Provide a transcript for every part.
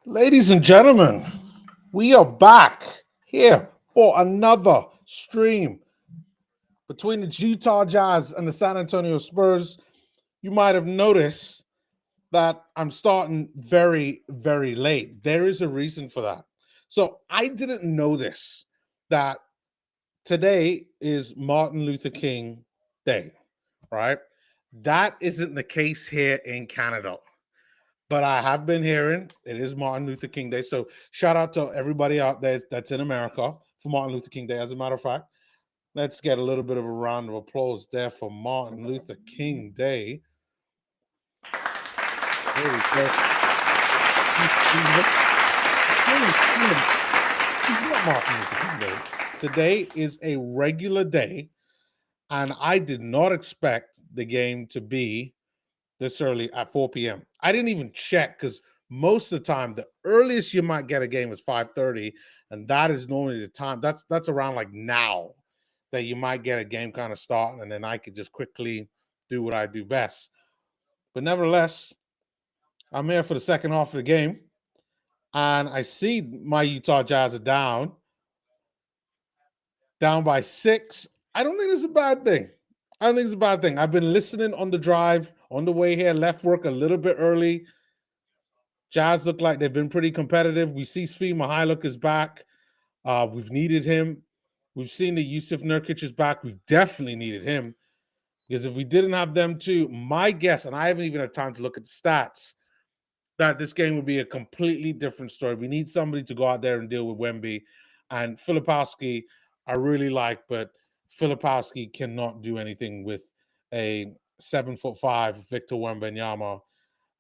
Ladies and gentlemen, we are back here for another stream between the Utah Jazz and the San Antonio Spurs. You might have noticed that I'm starting very, very late. There is a reason for that. So I didn't know this, that today is Martin Luther King Day, right? That isn't the case here in Canada. But I have been hearing it is Martin Luther King Day. So shout out to everybody out there that's in America for Martin Luther King Day. As a matter of fact, let's get a little bit of a round of applause there for Martin Luther King Day. There we go. Martin Luther King Day. Today is a regular day, and I did not expect the game to be this early at 4 p.m. I didn't even check because most of the time, the earliest you might get a game is 5:30, and that is normally the time. That's around like now that you might get a game kind of starting, and then I could just quickly do what I do best. But nevertheless, I'm here for the second half of the game, and I see my Utah Jazz are down by 6. I don't think it's a bad thing. I don't think it's a bad thing. I've been listening on the drive, on the way here, left work a little bit early. Jazz look like they've been pretty competitive. We see Svi Mihailuk is back. We've needed him. We've seen the Yusuf Nurkic is back. We've definitely needed him because if we didn't have them too, my guess, and I haven't even had time to look at the stats, that this game would be a completely different story. We need somebody to go out there and deal with Wemby. And Filipowski, I really like, but Filipowski cannot do anything with a 7'5" Victor Wembanyama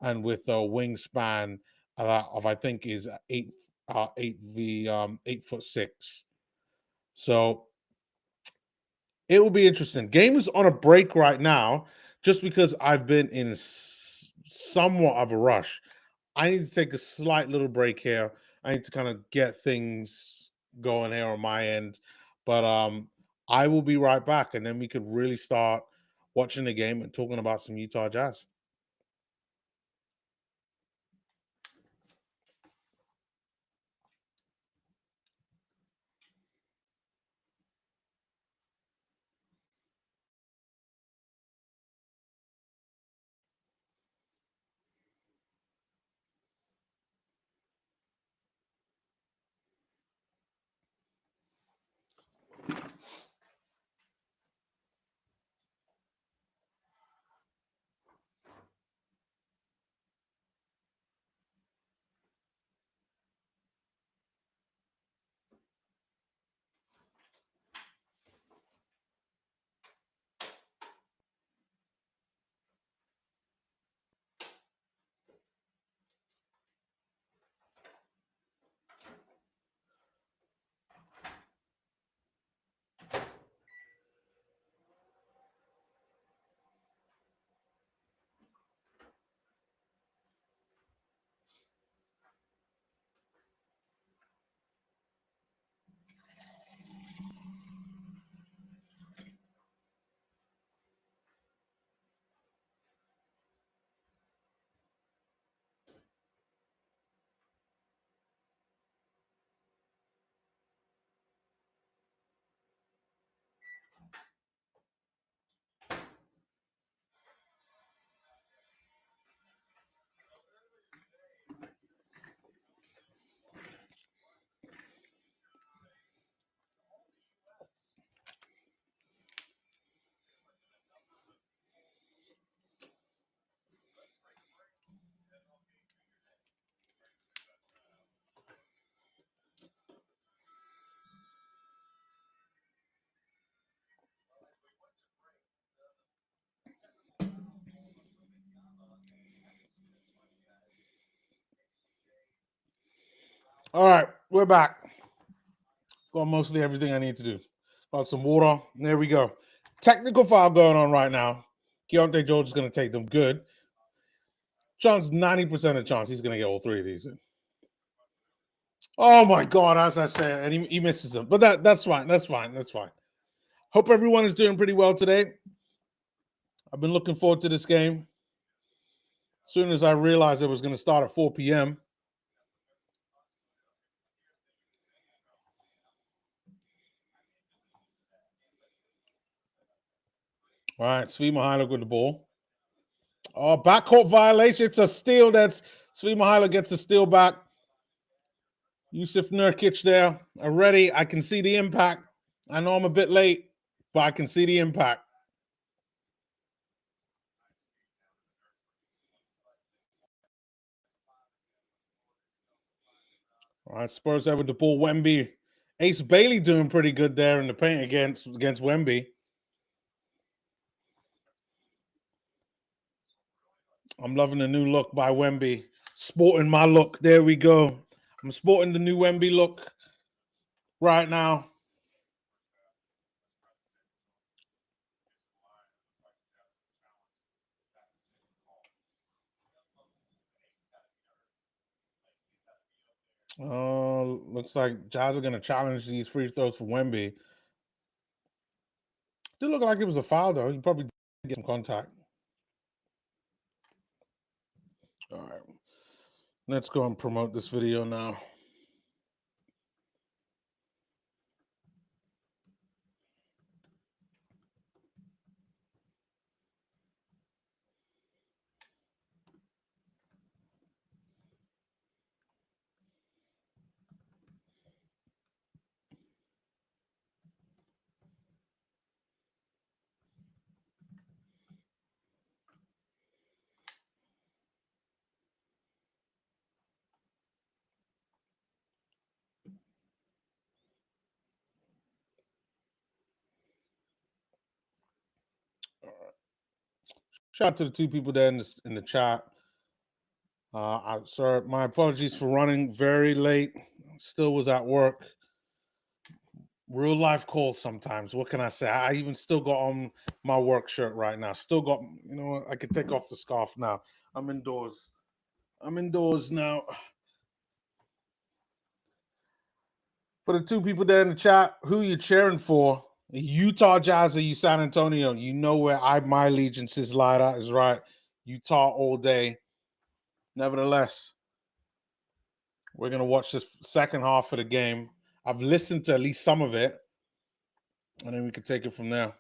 and with a wingspan of I think is 8'6". So it will be interesting. Game is on a break right now, just because I've been in somewhat of a rush. I need to take a slight little break here. I need to kind of get things going here on my end, but I will be right back, and then we could really start watching the game and talking about some Utah Jazz. All right, we're back. Got mostly everything I need to do. Got some water. There we go. Technical foul going on right now. Keontae George is going to take them good. Chance 90% of chance he's going to get all three of these in. Oh my God, as I said, and he misses them. But that's fine. That's fine. That's fine. Hope everyone is doing pretty well today. I've been looking forward to this game. As soon as I realized it was going to start at 4 p.m. All right, Svi Mihailuk with the ball. Oh, backcourt violation. It's a steal. That's Svi Mihailuk gets a steal back. Yusuf Nurkic there. Already, I can see the impact. I know I'm a bit late, but I can see the impact. All right, Spurs there with the ball. Wemby. Ace Bailey doing pretty good there in the paint against Wemby. I'm loving the new look by Wemby. Sporting my look. There we go. I'm sporting the new Wemby look right now. Looks like Jazz are going to challenge these free throws for Wemby. Did look like it was a foul, though. He probably did get some contact. All right. Let's go and promote this video now. Shout out to the two people there in the chat. Sir, my apologies for running very late. Still was at work. Real life calls sometimes. What can I say? I even still got on my work shirt right now. Still got, I could take off the scarf now. I'm indoors. I'm indoors now. For the two people there in the chat, who are you cheering for? Utah Jazz or you San Antonio? You know where my allegiances lie. That is right. Utah all day. Nevertheless, we're going to watch this second half of the game. I've listened to at least some of it, and then we can take it from there.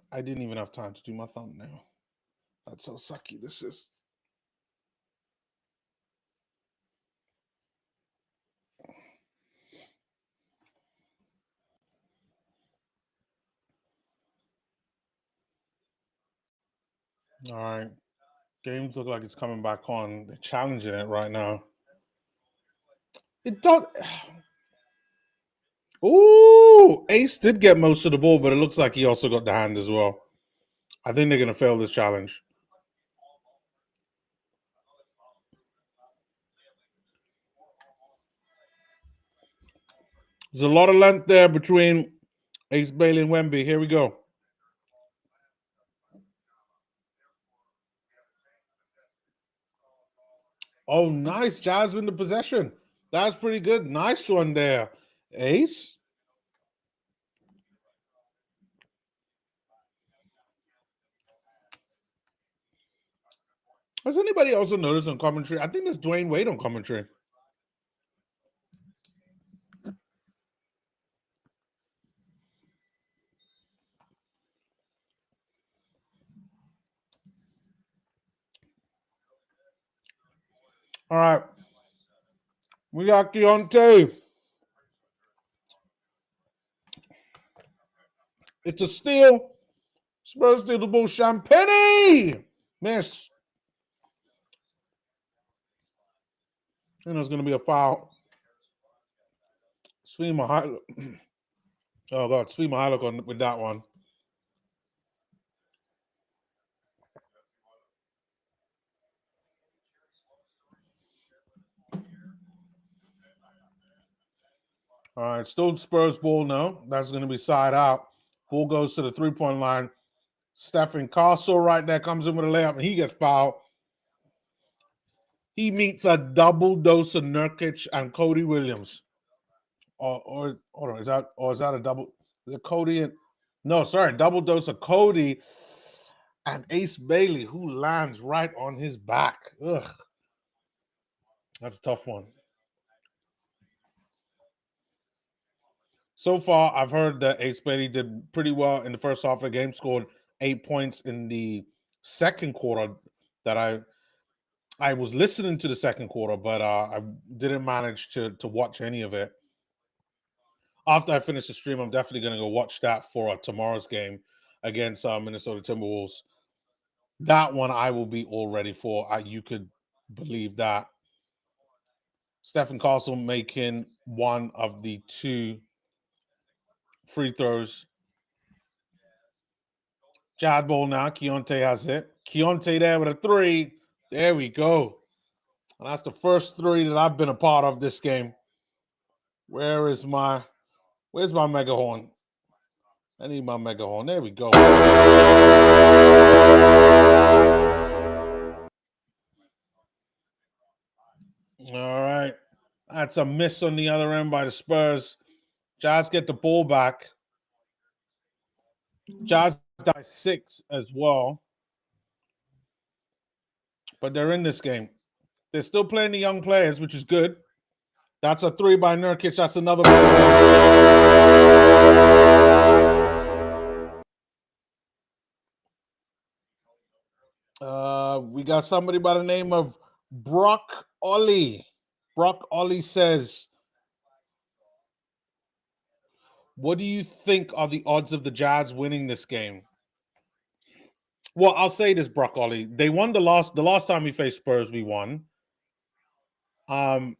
I didn't even have time to do my thumbnail. That's how sucky this is. All right. Games look like it's coming back on. They're challenging it right now. It does. Ooh, Ace did get most of the ball, but it looks like he also got the hand as well. I think they're going to fail this challenge. There's a lot of length there between Ace Bailey and Wemby. Here we go. Oh, nice. Jazz win the possession. That's pretty good. Nice one there. Ace. Has anybody also noticed on commentary? I think there's Dwayne Wade on commentary. All right. We got Keontae. It's a steal. Spurs steal the ball. Champagne. Miss. And there's going to be a foul. Svi Mihailuk. Oh God, Svi Mihailuk with that one. All right, still Spurs ball now. That's going to be side out. Ball goes to the 3-point line. Stephen Castle right there comes in with a layup and he gets fouled. He meets a double dose of Nurkic and Cody Williams. Or hold on, is that a double? Is it Cody and no, sorry, double dose of Cody and Ace Bailey, who lands right on his back. Ugh. That's a tough one. So far, I've heard that Ace Bailey did pretty well in the first half of the game, scored 8 points in the second quarter. That I was listening to the second quarter, but I didn't manage to watch any of it. After I finish the stream, I'm definitely going to go watch that for tomorrow's game against Minnesota Timberwolves. That one I will be all ready for. You could believe that. Stephen Castle making one of the 2 free throws. Jad ball now. Keontae has it. Keontae there with a 3. There we go. And that's the first 3 that I've been a part of this game. Where's my mega horn? I need my mega horn. There we go. All right. That's a miss on the other end by the Spurs. Jazz get the ball back. Jazz die 6 as well. But they're in this game. They're still playing the young players, which is good. That's a 3 by Nurkic. That's another. We got somebody by the name of Brock Ollie. Brock Ollie says, what do you think are the odds of the Jazz winning this game? Well, I'll say this, Brock Ollie. They won the last time we faced Spurs, we won. But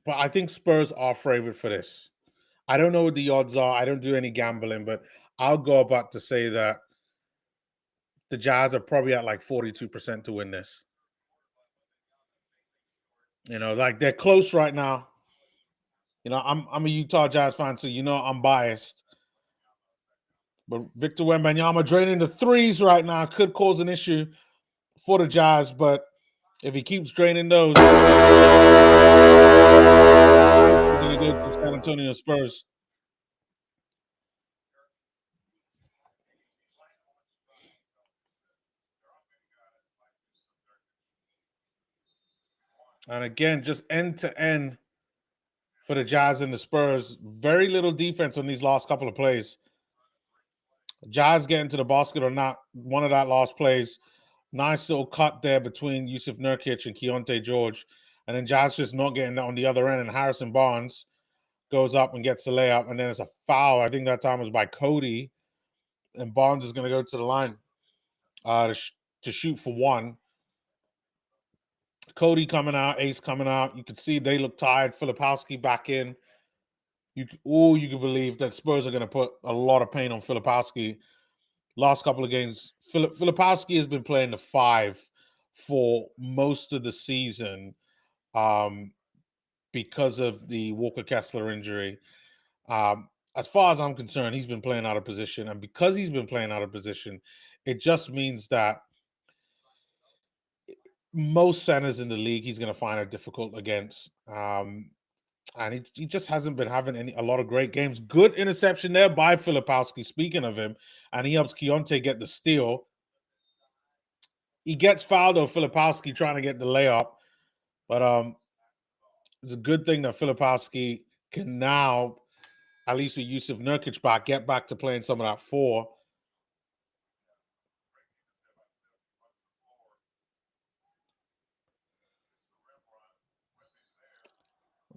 I think Spurs are favored for this. I don't know what the odds are. I don't do any gambling, but I'll go about to say that the Jazz are probably at like 42% to win this. You know, like they're close right now. You know, I'm a Utah Jazz fan, so you know I'm biased. But Victor Wembanyama draining the threes right now could cause an issue for the Jazz, but if he keeps draining those, we're going to go to the San Antonio Spurs. And again, just end to end for the Jazz and the Spurs. Very little defense on these last couple of plays. Jazz getting to the basket or not, one of that last plays. Nice little cut there between Yusuf Nurkic and Keontae George. And then Jazz just not getting that on the other end. And Harrison Barnes goes up and gets the layup. And then it's a foul. I think that time was by Cody. And Barnes is going to go to the line to shoot for 1. Cody coming out, Ace coming out. You could see they look tired. Filipowski back in. You could believe that Spurs are going to put a lot of pain on Filipowski. Last couple of games, Filipowski has been playing the 5 for most of the season because of the Walker Kessler injury. As far as I'm concerned, he's been playing out of position. And because he's been playing out of position, it just means that most centers in the league he's going to find it difficult against. And he just hasn't been having a lot of great games. Good interception there by Filipowski, speaking of him. And he helps Keontae get the steal. He gets fouled of Filipowski trying to get the layup. But it's a good thing that Filipowski can now, at least with Yusuf Nurkic back, get back to playing some of that 4.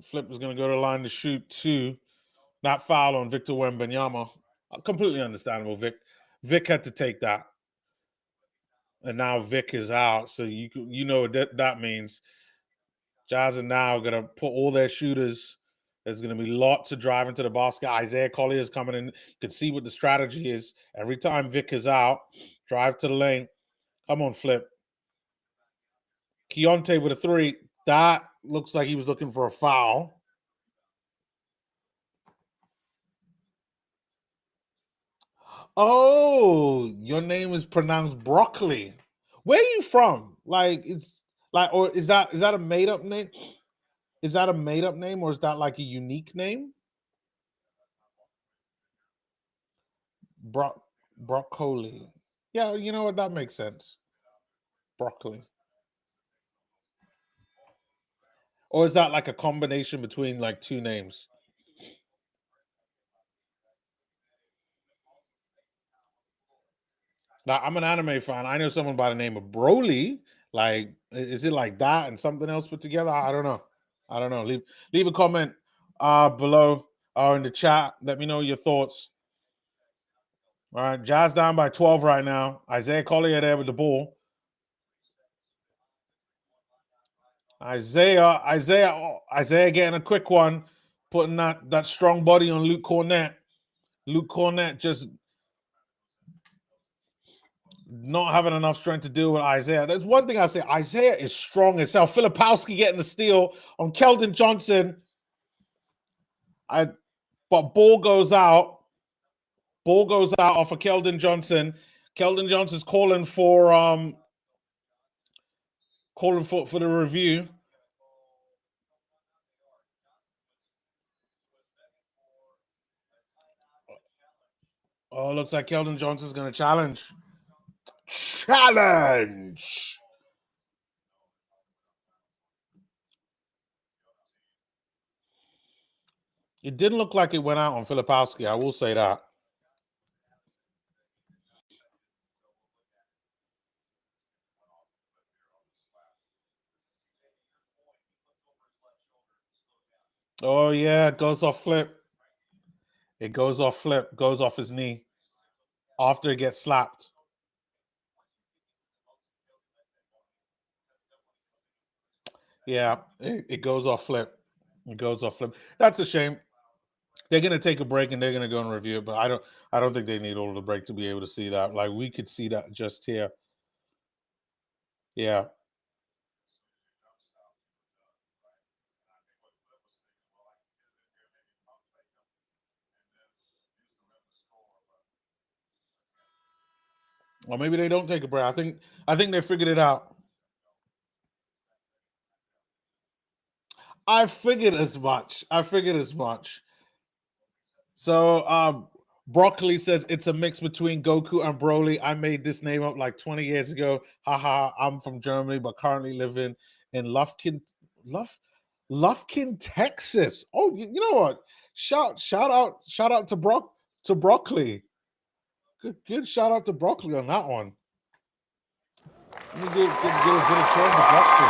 Flip is going to go to the line to shoot 2. Not foul on Victor Wembanyama. Completely understandable. Vic had to take that. And now Vic is out. So you know what that means. Jazz are now going to put all their shooters. There's going to be lots of driving to the basket. Isaiah Collier is coming in. You can see what the strategy is. Every time Vic is out, drive to the lane. Come on, Flip. Keontae with a three. That looks like he was looking for a foul. Oh, your name is pronounced broccoli. Where are you from? Like, it's like, or is that a made up name? Is that a made up name, or is that like a unique name? Broccoli. Yeah, you know what? That makes sense. Broccoli. Or is that like a combination between like two names? Now, I'm an anime fan. I know someone by the name of Broly. Like, is it like that and something else put together? I don't know. I don't know. Leave a comment below or in the chat. Let me know your thoughts. All right, Jazz down by 12 right now. Isaiah Collier there with the ball. Isaiah getting a quick one, putting that strong body on Luke Cornett. Luke Cornett just not having enough strength to deal with Isaiah. There's one thing I say: Isaiah is strong as hell. Filipowski getting the steal on Keldon Johnson. But ball goes out. Ball goes out off of Keldon Johnson. Keldon Johnson's calling for the review. Oh, looks like Keldon Johnson's going to challenge. Challenge. It didn't look like it went out on Filipowski. I will say that. Oh yeah, it goes off Flip. It goes off Flip. Goes off his knee after it gets slapped. Yeah, it goes off Flip. It goes off Flip. That's a shame. They're gonna take a break and they're gonna go and review it, but I don't think they need all of the break to be able to see that. Like we could see that just here. Yeah. Or maybe they don't take a break. I think they figured it out. I figured as much. I figured as much. So Broccoli says it's a mix between Goku and Broly. I made this name up like 20 years ago. Haha, I'm from Germany, but currently living in Lufkin, Texas. Oh, you know what? Shout out to Broccoli. Good shout out to Broccoli on that one. Let me get a turn to Broccoli.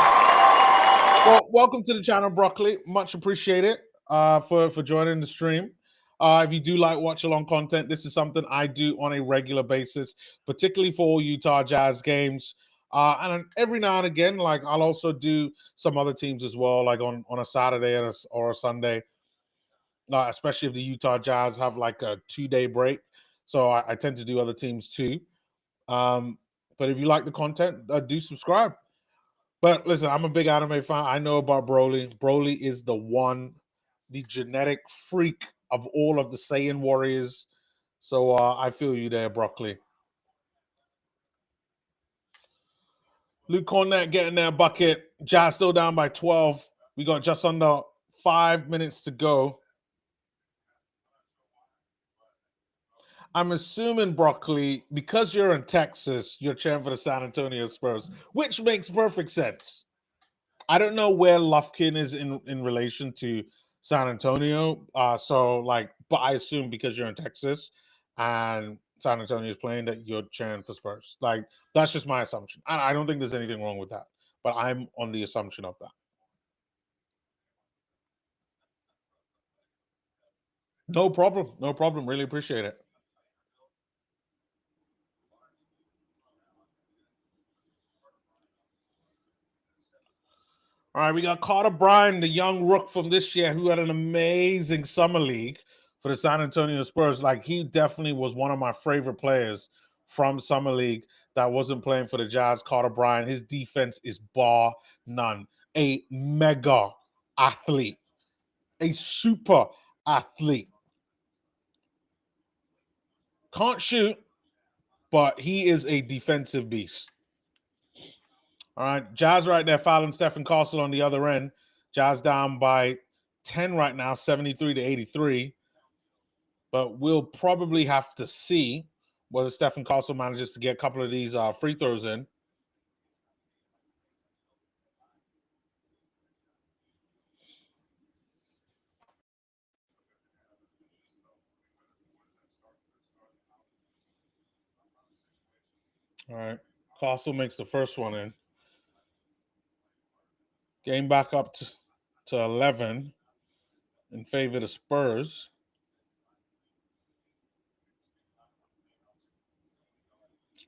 Well, welcome to the channel, Broccoli. Much appreciated for joining the stream. If you do like watch along content, this is something I do on a regular basis, particularly for all Utah Jazz games. And every now and again, like I'll also do some other teams as well, like on a Saturday or a Sunday, especially if the Utah Jazz have like a 2-day break. So I tend to do other teams too. But if you like the content, do subscribe. But listen, I'm a big anime fan. I know about Broly. Broly is the genetic freak of all of the Saiyan warriors. So I feel you there, Broccoli. Luke Cornett getting their bucket. Jazz still down by 12. We got just under 5 minutes to go. I'm assuming, Broccoli, because you're in Texas, you're cheering for the San Antonio Spurs, which makes perfect sense. I don't know where Lufkin is in relation to San Antonio. So like, but I assume because you're in Texas and San Antonio is playing that you're cheering for Spurs. Like that's just my assumption. I don't think there's anything wrong with that, but I'm on the assumption of that. No problem. No problem. Really appreciate it. All right, we got Carter Bryant, the young rook from this year, who had an amazing summer league for the San Antonio Spurs. Like, he definitely was one of my favorite players from summer league that wasn't playing for the Jazz. Carter Bryant, his defense is bar none. A mega athlete, a super athlete. Can't shoot, but he is a defensive beast. All right, Jazz right there fouling Stephen Castle on the other end. Jazz down by 10 right now, 73 to 83. But we'll probably have to see whether Stephen Castle manages to get a couple of these free throws in. All right, Castle makes the first one in. Game back up to 11 in favor of the Spurs.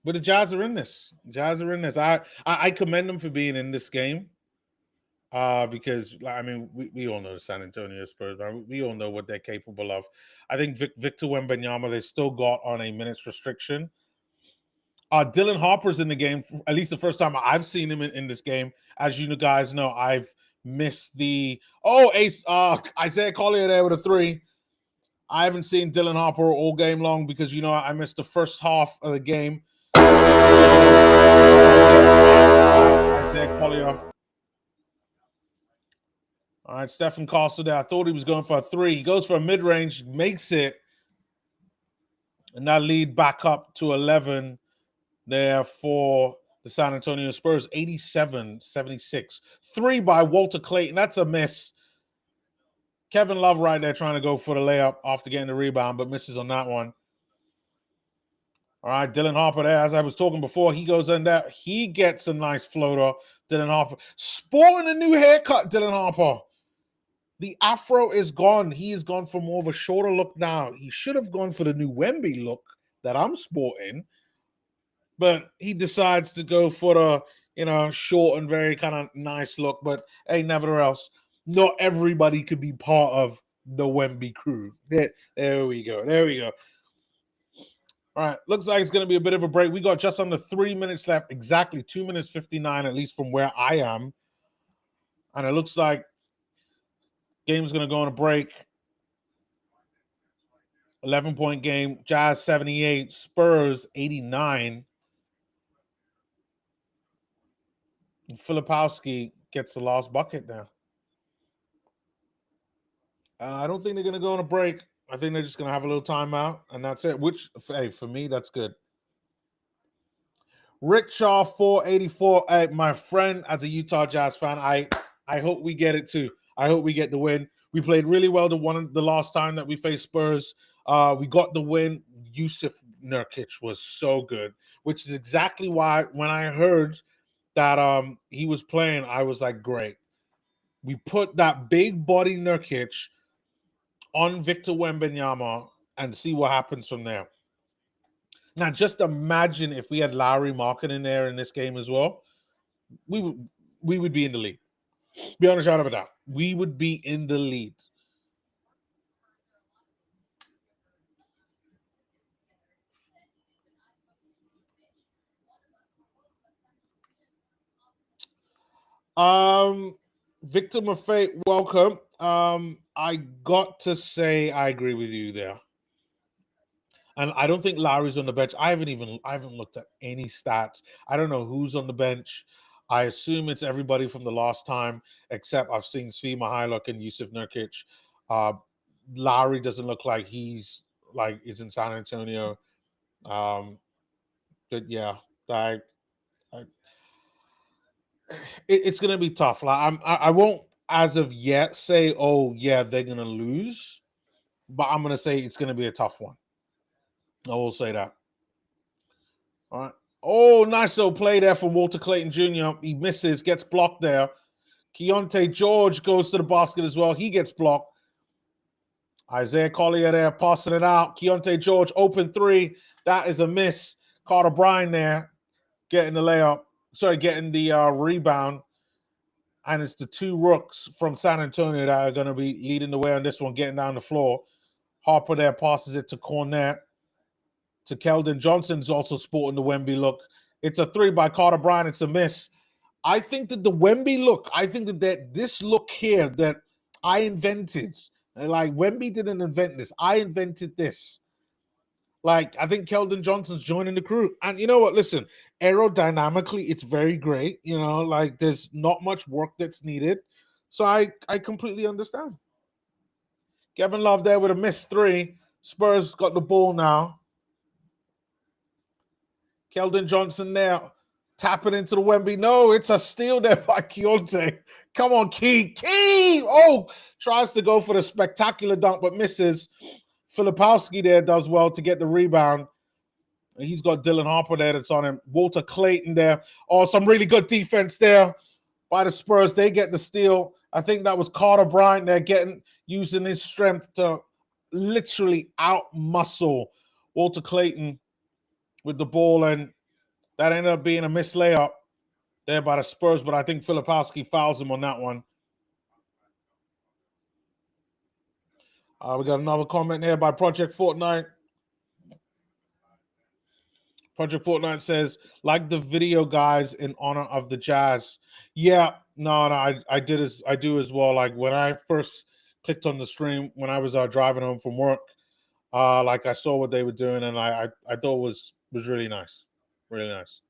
But the Jazz are in this. Jazz are in this. I commend them for being in this game. Because I mean, we all know the San Antonio Spurs, but we all know what they're capable of. I think Victor Wembanyama, they still got on a minutes restriction. Dylan Harper's in the game, at least the first time I've seen him in this game. As you guys know, I've missed the ace. Isaiah Collier there with a 3. I haven't seen Dylan Harper all game long because I missed the first half of the game. Isaiah Collier. All right, Stephen Castle there. I thought he was going for a 3. He goes for a mid-range, makes it, and that lead back up to 11 there for the San Antonio Spurs, 87-76. 3 by Walter Clayton. That's a miss. Kevin Love right there trying to go for the layup after getting the rebound, but misses on that one. All right, Dylan Harper there. As I was talking before, he goes in there. He gets a nice floater. Dylan Harper. Sporting a new haircut, Dylan Harper. The afro is gone. He has gone for more of a shorter look now. He should have gone for the new Wemby look that I'm sporting. But he decides to go for the, short and very kind of nice look. But hey, nevertheless, not everybody could be part of the Wemby crew. There we go. There we go. All right, looks like it's going to be a bit of a break. We got just under 3 minutes left, exactly 2 minutes 59, at least from where I am. And it looks like game's going to go on a break. 11-point game. Jazz 78, Spurs 89. And Filipowski gets the last bucket now. I don't think they're going to go on a break. I think they're just going to have a little timeout, and that's it. Which, hey, for me, that's good. Rick Shaw 484. Hey, my friend, as a Utah Jazz fan, I hope we get it too. I hope we get the win. We played really well the last time that we faced Spurs. We got the win. Yusuf Nurkic was so good, which is exactly why when I heard that he was playing, I was like, great. We put that big body Nurkic on Victor Wembanyama and see what happens from there. Now, just imagine if we had Lowry Markin in there in this game as well. We would be in the lead. Beyond a shadow of a doubt, we would be in the lead. Victor Maffei, welcome. I got to say I agree with you there. And I don't think Lowry's on the bench. I haven't looked at any stats. I don't know who's on the bench. I assume it's everybody from the last time, except I've seen Svi Mihailuk and Yusuf Nurkic. Lowry doesn't look like he's in San Antonio. But yeah, it's gonna be tough. Like I won't as of yet say, oh yeah, they're gonna lose, but I'm gonna say it's gonna be a tough one. I will say that. All right. Oh, nice little play there from Walter Clayton Jr. He misses, gets blocked there. Keontae George goes to the basket as well. He gets blocked. Isaiah Collier there passing it out. Keontae George, open 3. That is a miss. Carter Bryant there getting the layup. Sorry, getting the rebound. and it's the two rooks from San Antonio that are going to be leading the way on this one, getting down the floor. Harper there passes it to Cornette. To Keldon Johnson's also sporting the Wemby look. It's a three by Carter Bryant. It's a miss. I think that the Wemby look, I think that this look here that I invented, like Wemby didn't invent this. I invented this. Like, I think Keldon Johnson's joining the crew. And you know what? Listen, aerodynamically, it's very great. You know, like there's not much work that's needed. So I completely understand. Kevin Love there with a missed three. Spurs got the ball now. Keldon Johnson there tapping into the Wemby. No, it's a steal there by Keontae. Come on, Key. Key! Oh, tries to go for the spectacular dunk, but misses. Filipowski there does well to get the rebound. He's got Dylan Harper there that's on him. Walter Clayton there. Oh, some really good defense there by the Spurs. They get the steal. I think that was Carter Bryant there using his strength to literally out-muscle Walter Clayton with the ball, and that ended up being a missed layup there by the Spurs, but I think Filipowski fouls him on that one. We got another comment here by Project Fortnite. Project Fortnite says, like the video guys in honor of the Jazz. Yeah, no, I do as well. Like when I first clicked on the stream when I was driving home from work, like I saw what they were doing, and I thought was really nice, really nice.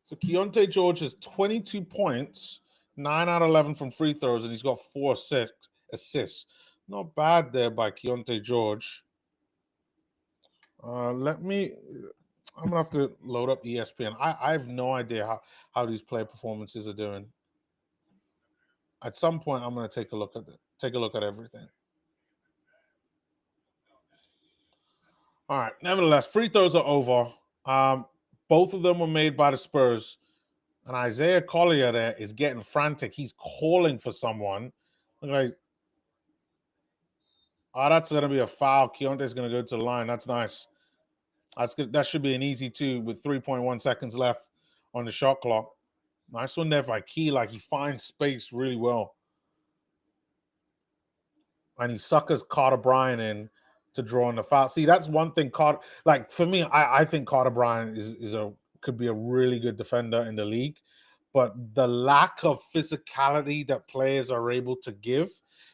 So Keontae George has 22 points, 9 out of 11 from free throws, and he's got 4 assists. Not bad there by Keontae George. I'm gonna have to load up ESPN. I have no idea how these player performances are doing. At some point, I'm gonna take a look at everything. All right. Nevertheless, free throws are over. Both of them were made by the Spurs. And Isaiah Collier there is getting frantic. He's calling for someone. Like, oh, that's going to be a foul. Keontae's going to go to the line. That's nice. That's good. That should be an easy two with 3.1 seconds left on the shot clock. Nice one there by Key. Like, he finds space really well. And he suckers Carter Bryant in to draw on the foul. See, that's one thing. Like, for me, I think Carter Bryant could be a really good defender in the league. But the lack of physicality that players are able to give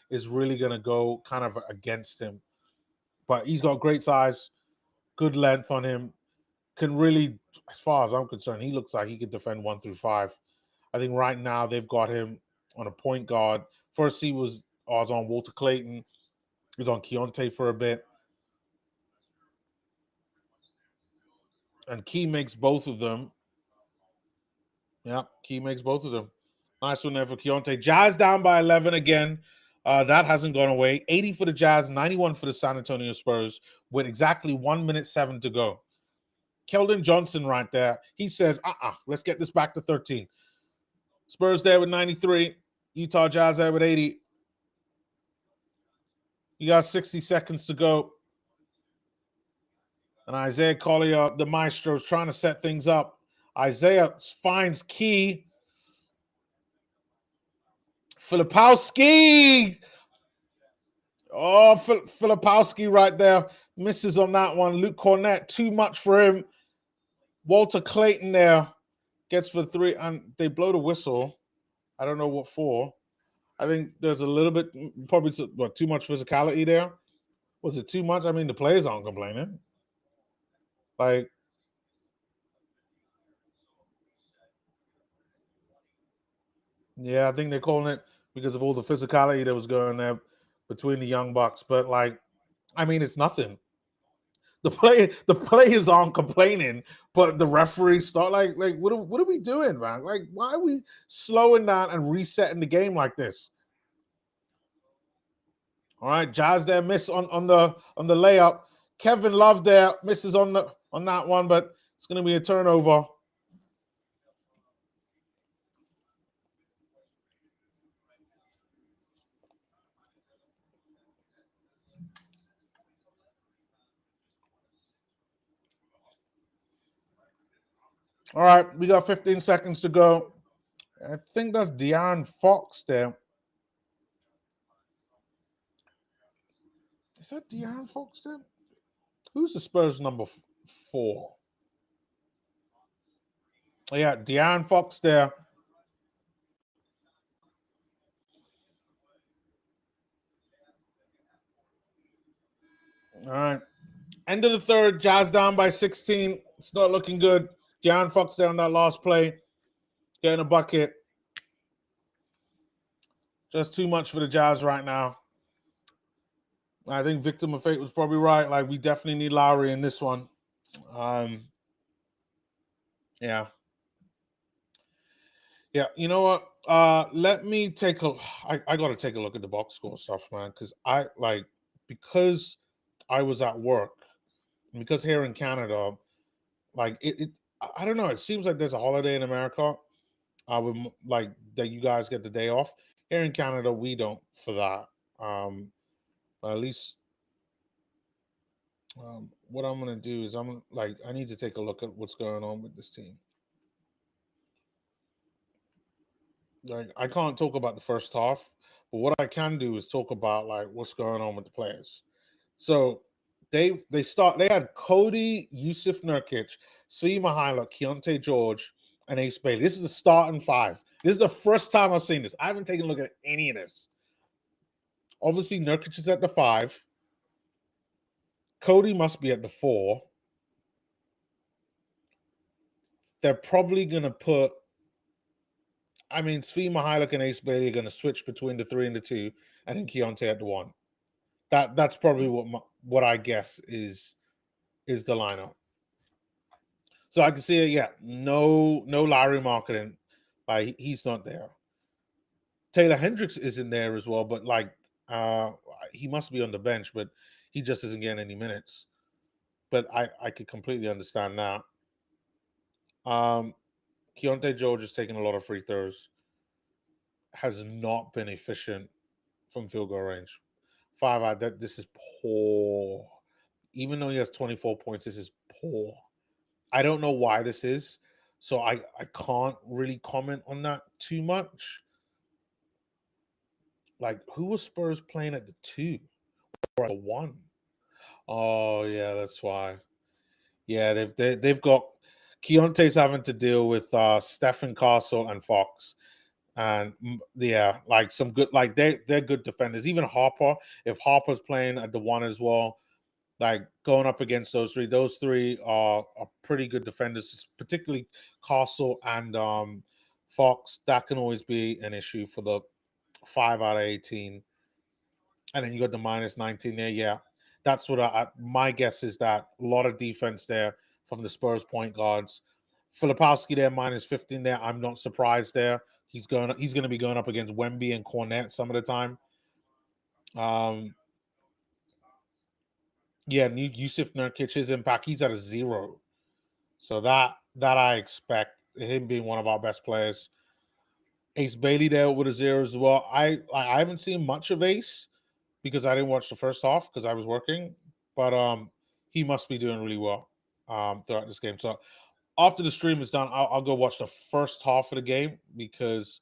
is really going to go kind of against him. But he's got great size, good length on him. Can really, as far as I'm concerned, he looks like he could defend 1 through 5. I think right now they've got him on a point guard. First he was on Walter Clayton. He was on Keontae for a bit. And Key makes both of them. Yeah, Key makes both of them. Nice one there for Keontae. Jazz down by 11 again. That hasn't gone away. 80 for the Jazz, 91 for the San Antonio Spurs with exactly 1 minute 7 to go. Keldon Johnson right there. He says, let's get this back to 13. Spurs there with 93. Utah Jazz there with 80. You got 60 seconds to go. And Isaiah Collier, the maestro, is trying to set things up. Isaiah finds Key. Filipowski. Oh, Filipowski right there. Misses on that one. Luke Cornette, too much for him. Walter Clayton there gets for 3, and they blow the whistle. I don't know what for. I think there's a little bit, probably too much physicality there. Was it too much? I mean, the players aren't complaining. Like, yeah, I think they're calling it because of all the physicality that was going there between the young bucks. But like, I mean, it's nothing. The players aren't complaining, but the referees start like what are we doing, man? Like, why are we slowing down and resetting the game like this? All right, Jazz there miss on the layup. Kevin Love there misses on that one, but it's going to be a turnover. All right, we got 15 seconds to go. I think that's De'Aaron Fox there. Is that De'Aaron Fox there? Who's the Spurs number 4? Oh, yeah, De'Aaron Fox there. All right. End of the third, Jazz down by 16. It's not looking good. De'Aaron Fox there on that last play. Getting a bucket. Just too much for the Jazz right now. I think Victor Mafate was probably right. Like, we definitely need Lowry in this one. Yeah. Yeah, you know what? Let me take a. I got to take a look at the box score stuff, man, because because I was at work, because here in Canada, like it. I don't know. It seems like there's a holiday in America, like that you guys get the day off. Here in Canada, we don't for that. But at least, what I'm gonna do is I need to take a look at what's going on with this team. Like, I can't talk about the first half, but what I can do is talk about like what's going on with the players. So they had Cody, Yusuf Nurkic, Svi Mihailo, Keontae George, and Ace Bailey. This is the starting 5. This is the first time I've seen this. I haven't taken a look at any of this. Obviously, Nurkic is at the 5. Cody must be at the 4. They're probably gonna put. I mean, Svi Mihailo and Ace Bailey are gonna switch between the 3 and the 2, and then Keontae at the 1. That's probably what I guess is the lineup. So I can see it. Yeah, no Larry marketing. Like, he's not there. Taylor Hendricks isn't there as well, but like he must be on the bench, but he just isn't getting any minutes. But I could completely understand that. Keontae George is taking a lot of free throws. Has not been efficient from field goal range. 5 out. This is poor. Even though he has 24 points, this is poor. I don't know why this is, so I can't really comment on that too much. Like, who was Spurs playing at the 2 or at the 1? Oh yeah, that's why. Yeah, they've got Keontae's having to deal with Stephen Castle and Fox, and yeah, like some good, like they're good defenders. Even Harper, if Harper's playing at the 1 as well, like going up against those three are pretty good defenders, particularly Castle and Fox. That can always be an issue for the 5 out of 18. And then you got the minus 19 there. Yeah, that's what my guess is, that a lot of defense there from the Spurs point guards. Filipowski there, minus 15 there. I'm not surprised there. He's going to be going up against Wemby and Cornette some of the time. Yeah, Yusuf Nurkic's impact, he's at a 0. So that I expect him being one of our best players. Ace Bailey there with a 0 as well. I haven't seen much of Ace because I didn't watch the first half because I was working, but he must be doing really well throughout this game. So after the stream is done, I'll go watch the first half of the game, because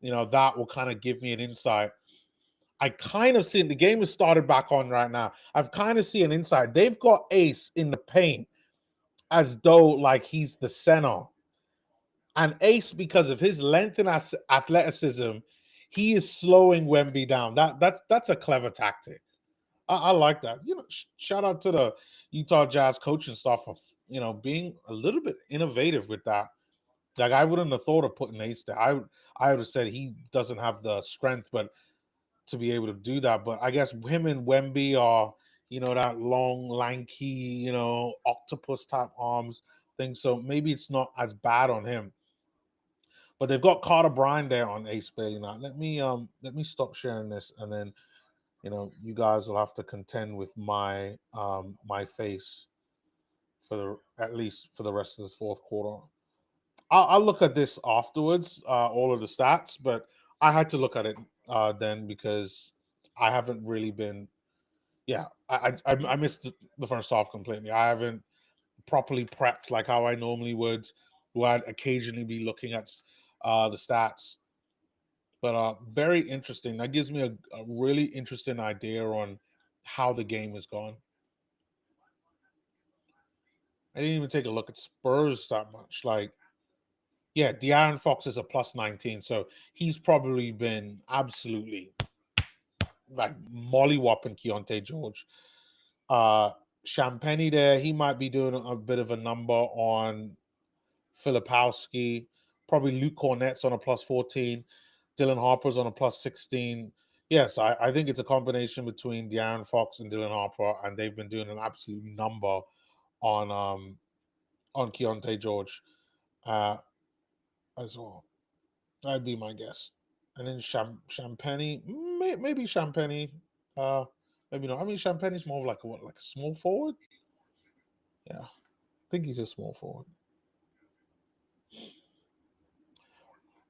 that will kind of give me an insight. I kind of see the game has started back on right now. I've kind of seen an insight. They've got Ace in the paint as though like he's the center. And Ace, because of his length and athleticism, he is slowing Wemby down. That's a clever tactic. I like that. Shout out to the Utah Jazz coaching staff for being a little bit innovative with that. Like, I wouldn't have thought of putting Ace there. I would have said he doesn't have the strength, but to be able to do that. But I guess him and Wemby are that long, lanky, octopus type arms thing. So maybe it's not as bad on him. But they've got Carter Bryan there on Ace Bailey now. Let me stop sharing this, and then you guys will have to contend with my my face at least for the rest of this fourth quarter. I'll look at this afterwards, all of the stats, but I had to look at it then, because I haven't really been. Yeah, I missed the first half completely. I haven't properly prepped like how I normally would. who I'd occasionally be looking at the stats. But very interesting. That gives me a really interesting idea on how the game is gone. I didn't even take a look at Spurs that much. Like, yeah, De'Aaron Fox is a plus 19, so he's probably been absolutely like mollywhopping Keontae George. Champagny there, he might be doing a bit of a number on Filipowski. Probably Luke Cornett's on a plus 14. Dylan Harper's on a plus 16. Yes, I think it's a combination between De'Aaron Fox and Dylan Harper, and they've been doing an absolute number on Keontae George as well. That'd be my guess. And then Champagny, maybe Champagny, uh, maybe not. I mean, Champagny's more of like like a small forward. Yeah, I think he's a small forward.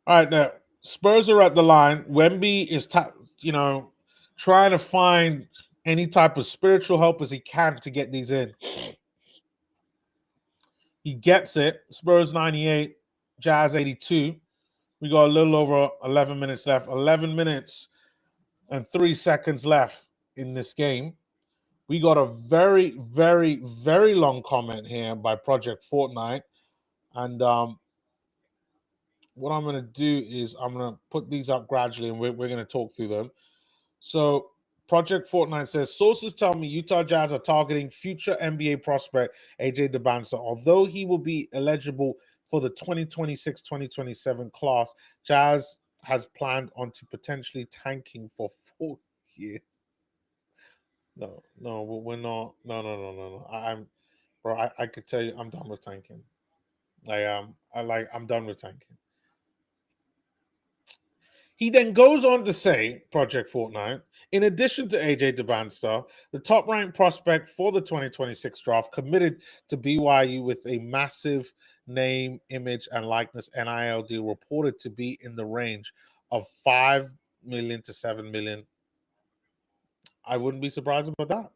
All right, now Spurs are at the line. Wemby is, trying to find any type of spiritual help as he can to get these in. He gets it. Spurs 98, Jazz 82. We got a little over 11 minutes left. 11 minutes and 3 seconds left in this game. We got a very, very, very long comment here by Project Fortnite. And what I'm going to do is I'm going to put these up gradually and we're going to talk through them. So Project Fortnite says, sources tell me Utah Jazz are targeting future NBA prospect AJ DeBanza. Although he will be eligible for the 2026-2027 class, Jazz has planned on to potentially tanking for 4 years. No, we're not. No. I'm, bro. I could tell you, I'm done with tanking. I'm done with tanking. He then goes on to say, Project Fortnite, in addition to AJ DeBanster, the top ranked prospect for the 2026 draft committed to BYU with a massive name, image, and likeness NIL deal reported to be in the range of 5 million to 7 million. I wouldn't be surprised about that.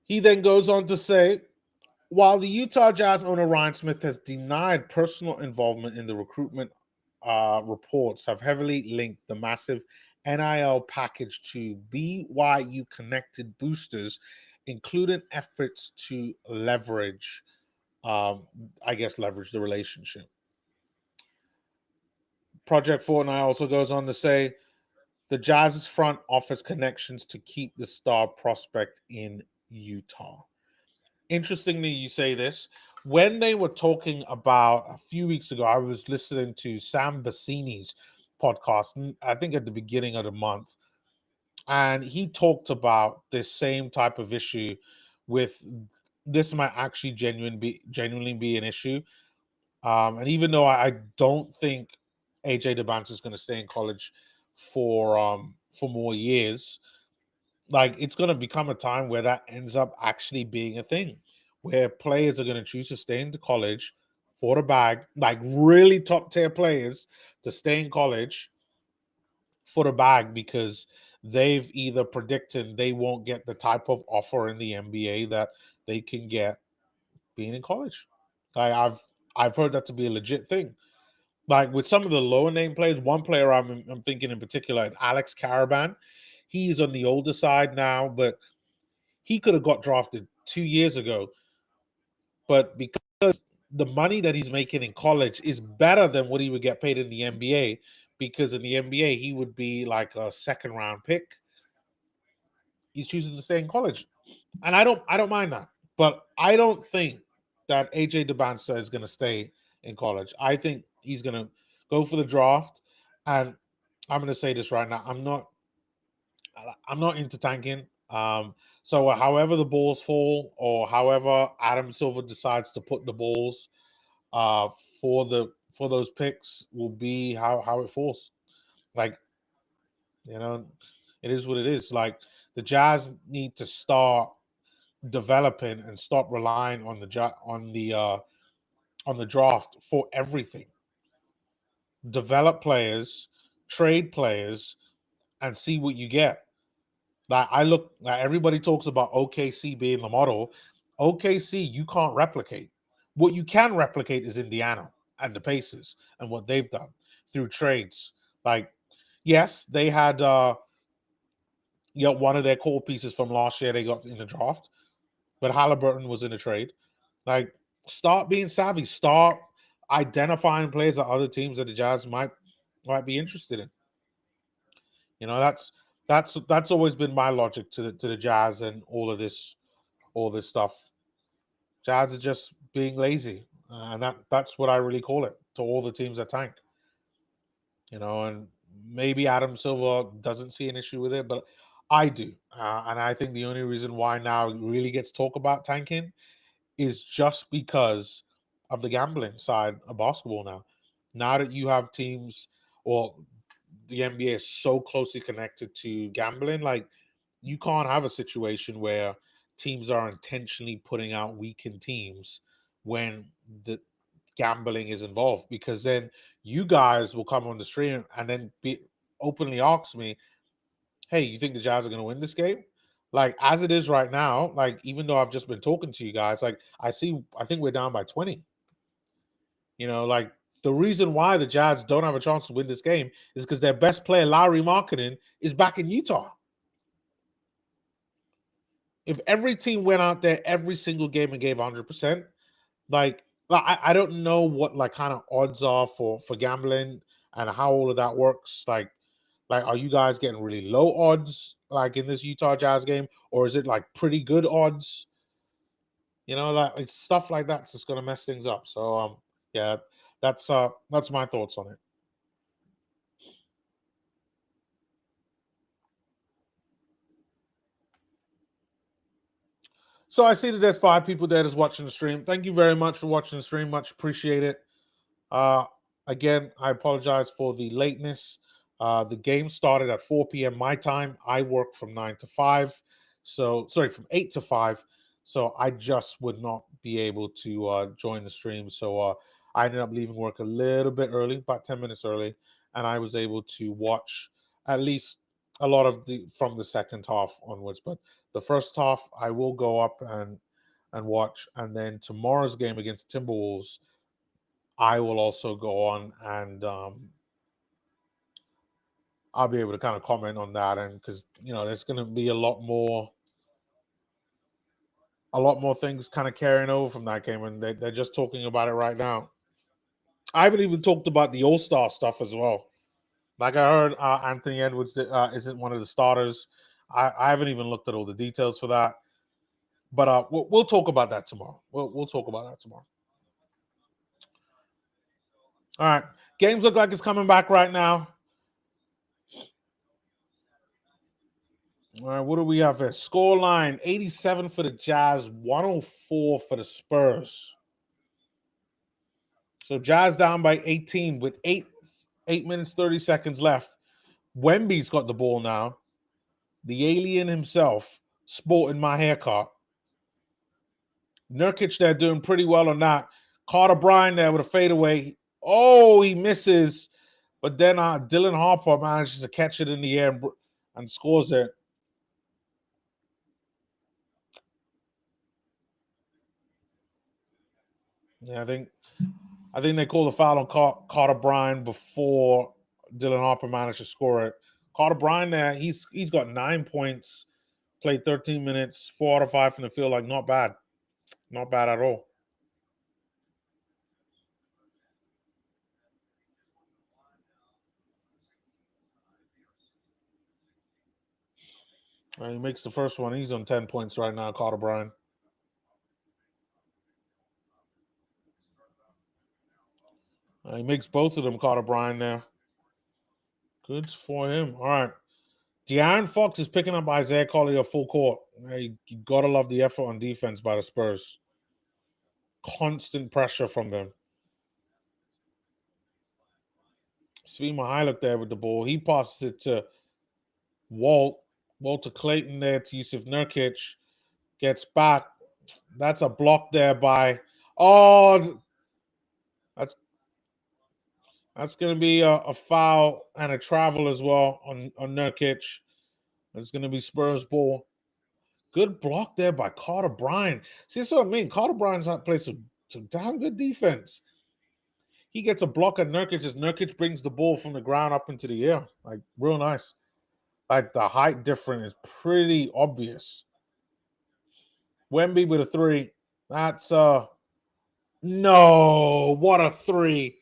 He then goes on to say, while the Utah Jazz owner Ryan Smith has denied personal involvement in the recruitment, reports have heavily linked the massive NIL package to BYU connected boosters, including efforts to leverage, leverage the relationship. Project Fortnite also goes on to say the Jazz's front office connections to keep the star prospect in Utah. Interestingly, you say this. When they were talking about a few weeks ago, I was listening to Sam Vecini's podcast, I think at the beginning of the month, and he talked about this same type of issue with this might actually genuinely be an issue. And even though I don't think AJ DeBantis is going to stay in college for more years, like it's going to become a time where that ends up actually being a thing where players are going to choose to stay into college for the bag, like really top tier players to stay in college for the bag because they've either predicted they won't get the type of offer in the NBA that they can get being in college. I've heard that to be a legit thing. Like with some of the lower name players, one player I'm thinking in particular is Alex Caravan. He's on the older side now, but he could have got drafted 2 years ago. But because the money that he's making in college is better than what he would get paid in the NBA, because in the NBA he would be like a second round pick. He's choosing to stay in college, and I don't mind that. But I don't think that AJ DeBanster is going to stay in college. I think he's going to go for the draft, and I'm going to say this right now. I'm not into tanking. So however the balls fall, or however Adam Silver decides to put the balls, uh, for those picks will be how it falls. Like you know, it is what it is. Like the Jazz need to start developing and stop relying on on the draft for everything. Develop players, trade players, and see what you get. Like everybody talks about OKC being the model. OKC, you can't replicate. What you can replicate is Indiana and the Pacers and what they've done through trades. Like, yes, they had one of their core pieces from last year they got in the draft, but Halliburton was in a trade. Like, start being savvy. Start identifying players that other teams that the Jazz might be interested in. You know, that's always been my logic to the Jazz and all this stuff. Jazz are just being lazy, and that's what I really call it to all the teams that tank. You know, and maybe Adam Silver doesn't see an issue with it, but I do, and I think the only reason why now it really gets talk about tanking is just because of the gambling side of basketball now. Now that you have teams, or the NBA is so closely connected to gambling, like you can't have a situation where teams are intentionally putting out weakened teams when the gambling is involved, because then you guys will come on the stream and then openly ask me, hey, you think the Jazz are going to win this game? Like, as it is right now, like, even though I've just been talking to you guys, like, I think we're down by 20. You know, like, the reason why the Jazz don't have a chance to win this game is because their best player, Larry Markkinen, is back in Utah. If every team went out there every single game and gave 100%, like I don't know what like kind of odds are for gambling and how all of that works. Like are you guys getting really low odds like in this Utah Jazz game, or is it like pretty good odds? You know, like it's stuff like that's just gonna mess things up. So yeah, that's my thoughts on it. So I see that there's 5 people there that's watching the stream. Thank you very much for watching the stream. Much appreciate it. Uh, Again, I apologize for the lateness. The game started at 4 p.m. my time. I work from 9 to 5. So, sorry, from 8 to 5. So, I just would not be able to join the stream. So, I ended up leaving work a little bit early, about 10 minutes early. And I was able to watch at least a lot of from the second half onwards. But the first half, I will go up and watch. And then tomorrow's game against Timberwolves, I will also go on and I'll be able to kind of comment on that, and because there's going to be a lot more things kind of carrying over from that game, and they're just talking about it right now. I haven't even talked about the All-Star stuff as well. Like I heard, Anthony Edwards isn't one of the starters. I haven't even looked at all the details for that, but we'll talk about that tomorrow. We'll talk about that tomorrow. All right, games look like it's coming back right now. All right, what do we have here? Score line 87 for the Jazz, 104 for the Spurs. So Jazz down by 18 with 8 minutes, 30 seconds left. Wemby's got the ball now. The alien himself, sporting my haircut. Nurkic there doing pretty well on that. Carter Bryan there with a fadeaway. Oh, he misses. But then Dylan Harper manages to catch it in the air and scores it. Yeah, I think they called a foul on Carter Bryan before Dylan Harper managed to score it. Carter Bryan there, he's got 9 points, played 13 minutes, 4 out of 5 from the field. Like, not bad. Not bad at all. He makes the first one. He's on 10 points right now, Carter Bryan. He makes both of them, Carter Bryan there. Good for him. All right. De'Aaron Fox is picking up Isaiah Collier full court. You got to love the effort on defense by the Spurs. Constant pressure from them. Svi Mihailovic there with the ball. He passes it to Walter Clayton there to Yusuf Nurkic. Gets back. That's a block there by. Oh, that's going to be a foul and a travel as well on Nurkic. It's going to be Spurs ball. Good block there by Carter Bryant. See, that's what I mean. Carter Bryant's played some damn good defense. He gets a block at Nurkic as Nurkic brings the ball from the ground up into the air. Like, real nice. Like, the height difference is pretty obvious. Wemby with a three. That's no, what a three.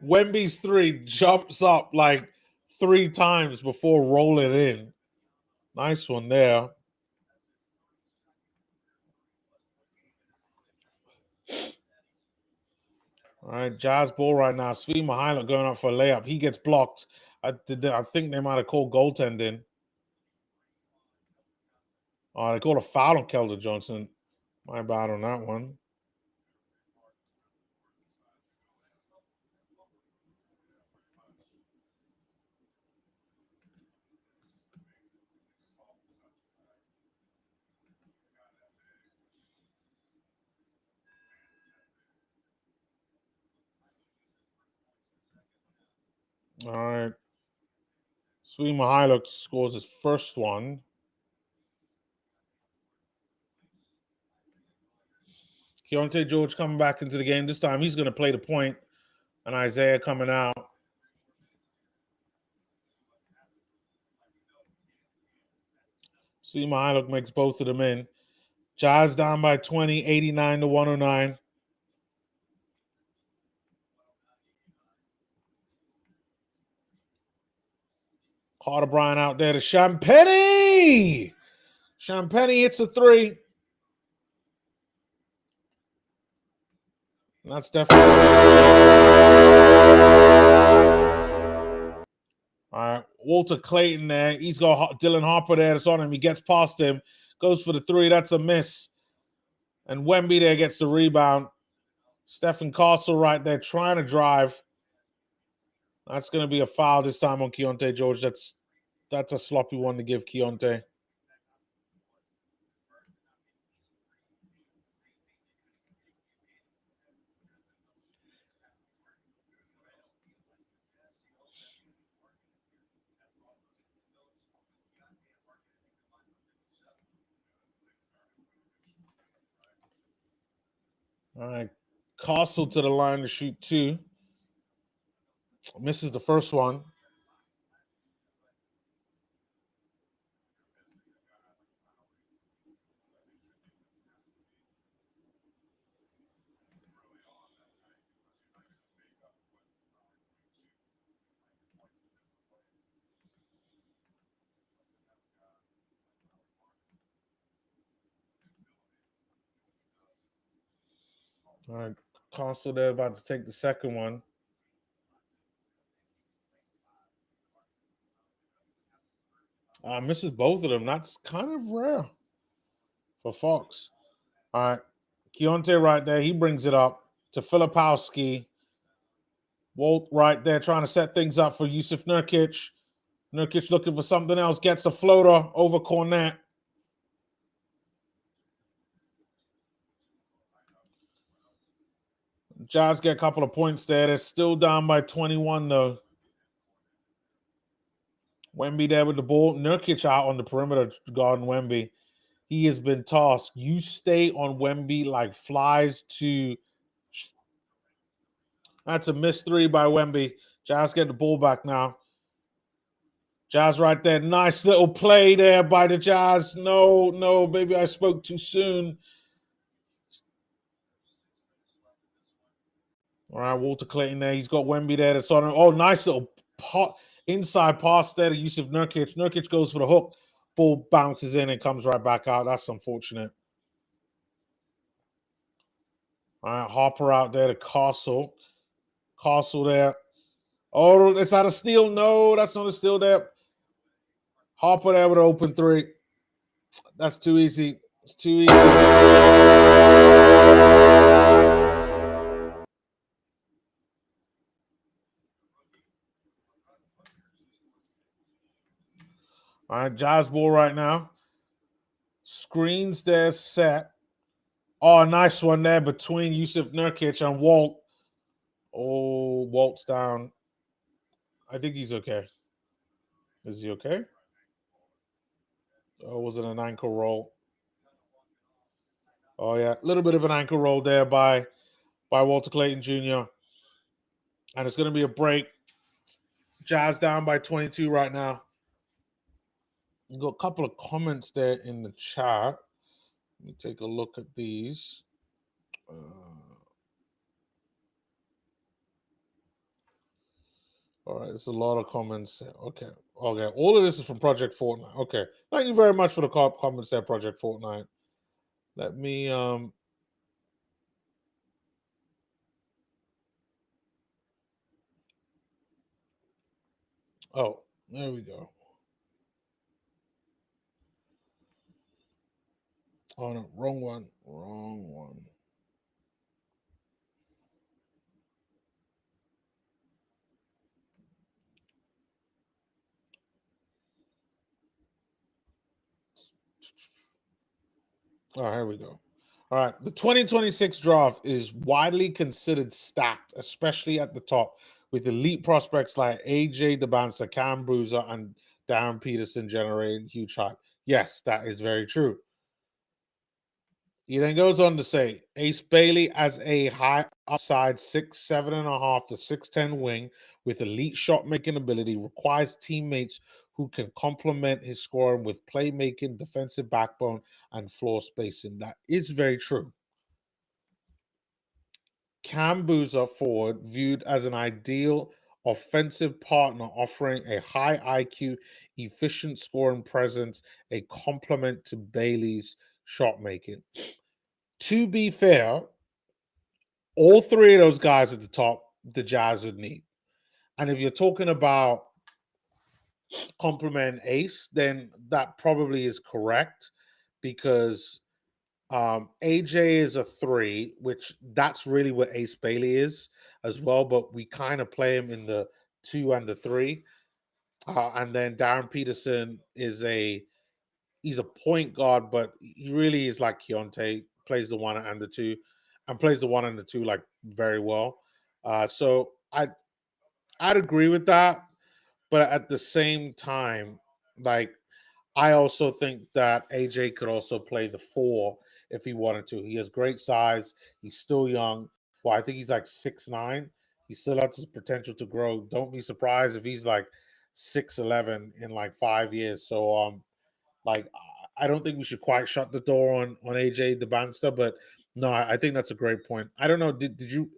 Wemby's three jumps up like 3 times before rolling in. Nice one there. All right, Jazz ball right now. Svi Mihailo going up for a layup. He gets blocked. I think they might have called goaltending. Oh, they called a foul on Keldon Johnson. My bad on that one. All right. Svi Mihailo scores his first one. Keontae George coming back into the game. This time he's going to play the point. And Isaiah coming out. Svi Mihailo makes both of them in. Jazz down by 20, 89 to 109. Carter Bryant out there to Champagnie. Champagnie hits a three. That's definitely. All right. Walter Clayton there. He's got Dylan Harper there. That's on him. He gets past him. Goes for the three. That's a miss. And Wemby there gets the rebound. Stephen Castle right there trying to drive. That's going to be a foul this time on Keontae George. That's a sloppy one to give Keontae. All right. Castle to the line to shoot 2. Misses the first one. All right. Castle there about to take the second one. Misses both of them. That's kind of rare for Fox. All right. Keontae right there. He brings it up to Filipowski. Walt right there trying to set things up for Yusuf Nurkic. Nurkic looking for something else. Gets the floater over Cornette. Jazz get a couple of points there. They're still down by 21, though. Wemby there with the ball. Nurkic out on the perimeter guarding Wemby. He has been tossed. You stay on Wemby like flies to... That's a missed three by Wemby. Jazz get the ball back now. Jazz right there. Nice little play there by the Jazz. No, baby, I spoke too soon. All right, Walter Clayton there. He's got Wemby there. That's on him. Oh, nice little inside pass there to Yusuf Nurkic. Nurkic goes for the hook. Ball bounces in and comes right back out. That's unfortunate. All right, Harper out there to Castle. Castle there. Oh, it's out of steal. No, that's not a steal there. Harper there with an open three. That's too easy. It's too easy. All right, Jazz ball right now. Screens there set. Oh, nice one there between Yusuf Nurkic and Walt. Oh, Walt's down. I think he's okay. Is he okay? Oh, was it an ankle roll? Oh yeah, a little bit of an ankle roll there by Walter Clayton Jr. And it's going to be a break. Jazz down by 22 right now. You got a couple of comments there in the chat. Let me take a look at these. All right, there's a lot of comments. Okay. All of this is from Project Fortnite. Okay. Thank you very much for the comments there, Project Fortnite. Let me Oh, there we go. Oh no, wrong one. Wrong one. All right, here we go. All right, the 2026 draft is widely considered stacked, especially at the top, with elite prospects like AJ DeBanza, Cam Bruiser, and Darren Peterson generating huge hype. Yes, that is very true. He then goes on to say Ace Bailey as a high upside 6'7.5" to 6'10" wing with elite shot making ability requires teammates who can complement his scoring with playmaking, defensive backbone, and floor spacing. That is very true. Cam Boozer forward viewed as an ideal offensive partner offering a high IQ, efficient scoring presence, a complement to Bailey's shot making. To be fair, all three of those guys at the top, the Jazz would need. And if you're talking about complement Ace, then that probably is correct because AJ is a 3, which that's really what Ace Bailey is as well. But we kind of play him in the 2 and the 3. And then Darren Peterson is he's a point guard, but he really is like Keontae, plays the 1 and the 2, and plays the 1 and the 2 like very well. So I'd agree with that, but at the same time, like I also think that AJ could also play the 4 if he wanted to. He has great size. He's still young. Well, I think he's like 6'9". He still has the potential to grow. Don't be surprised if he's like 6'11" in like 5 years. So like I don't think we should quite shut the door on AJ DeBanster, but no, I think that's a great point. I don't know. Did you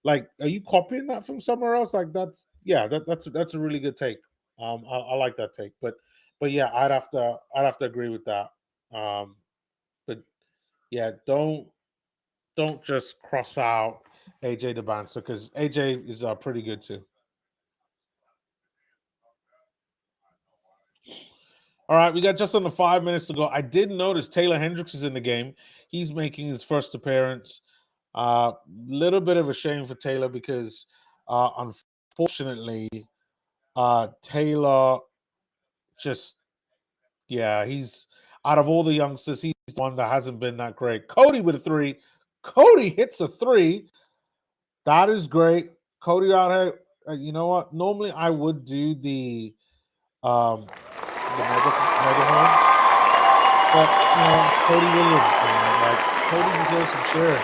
like? Are you copying that from somewhere else? Like that's a really good take. I like that take, but yeah, I'd have to agree with that. Um, but yeah, don't just cross out AJ DeBanster because AJ is pretty good too. All right, we got just under 5 minutes to go. I did notice Taylor Hendricks is in the game. He's making his first appearance. Little bit of a shame for Taylor because unfortunately, Taylor just he's out of all the youngsters, he's the one that hasn't been that great. Cody with a 3. Cody hits a 3. That is great. Cody out here. You know what? Normally I would do the mega horn. But it's Cody Williams, man. Like Cody deserves some cheering.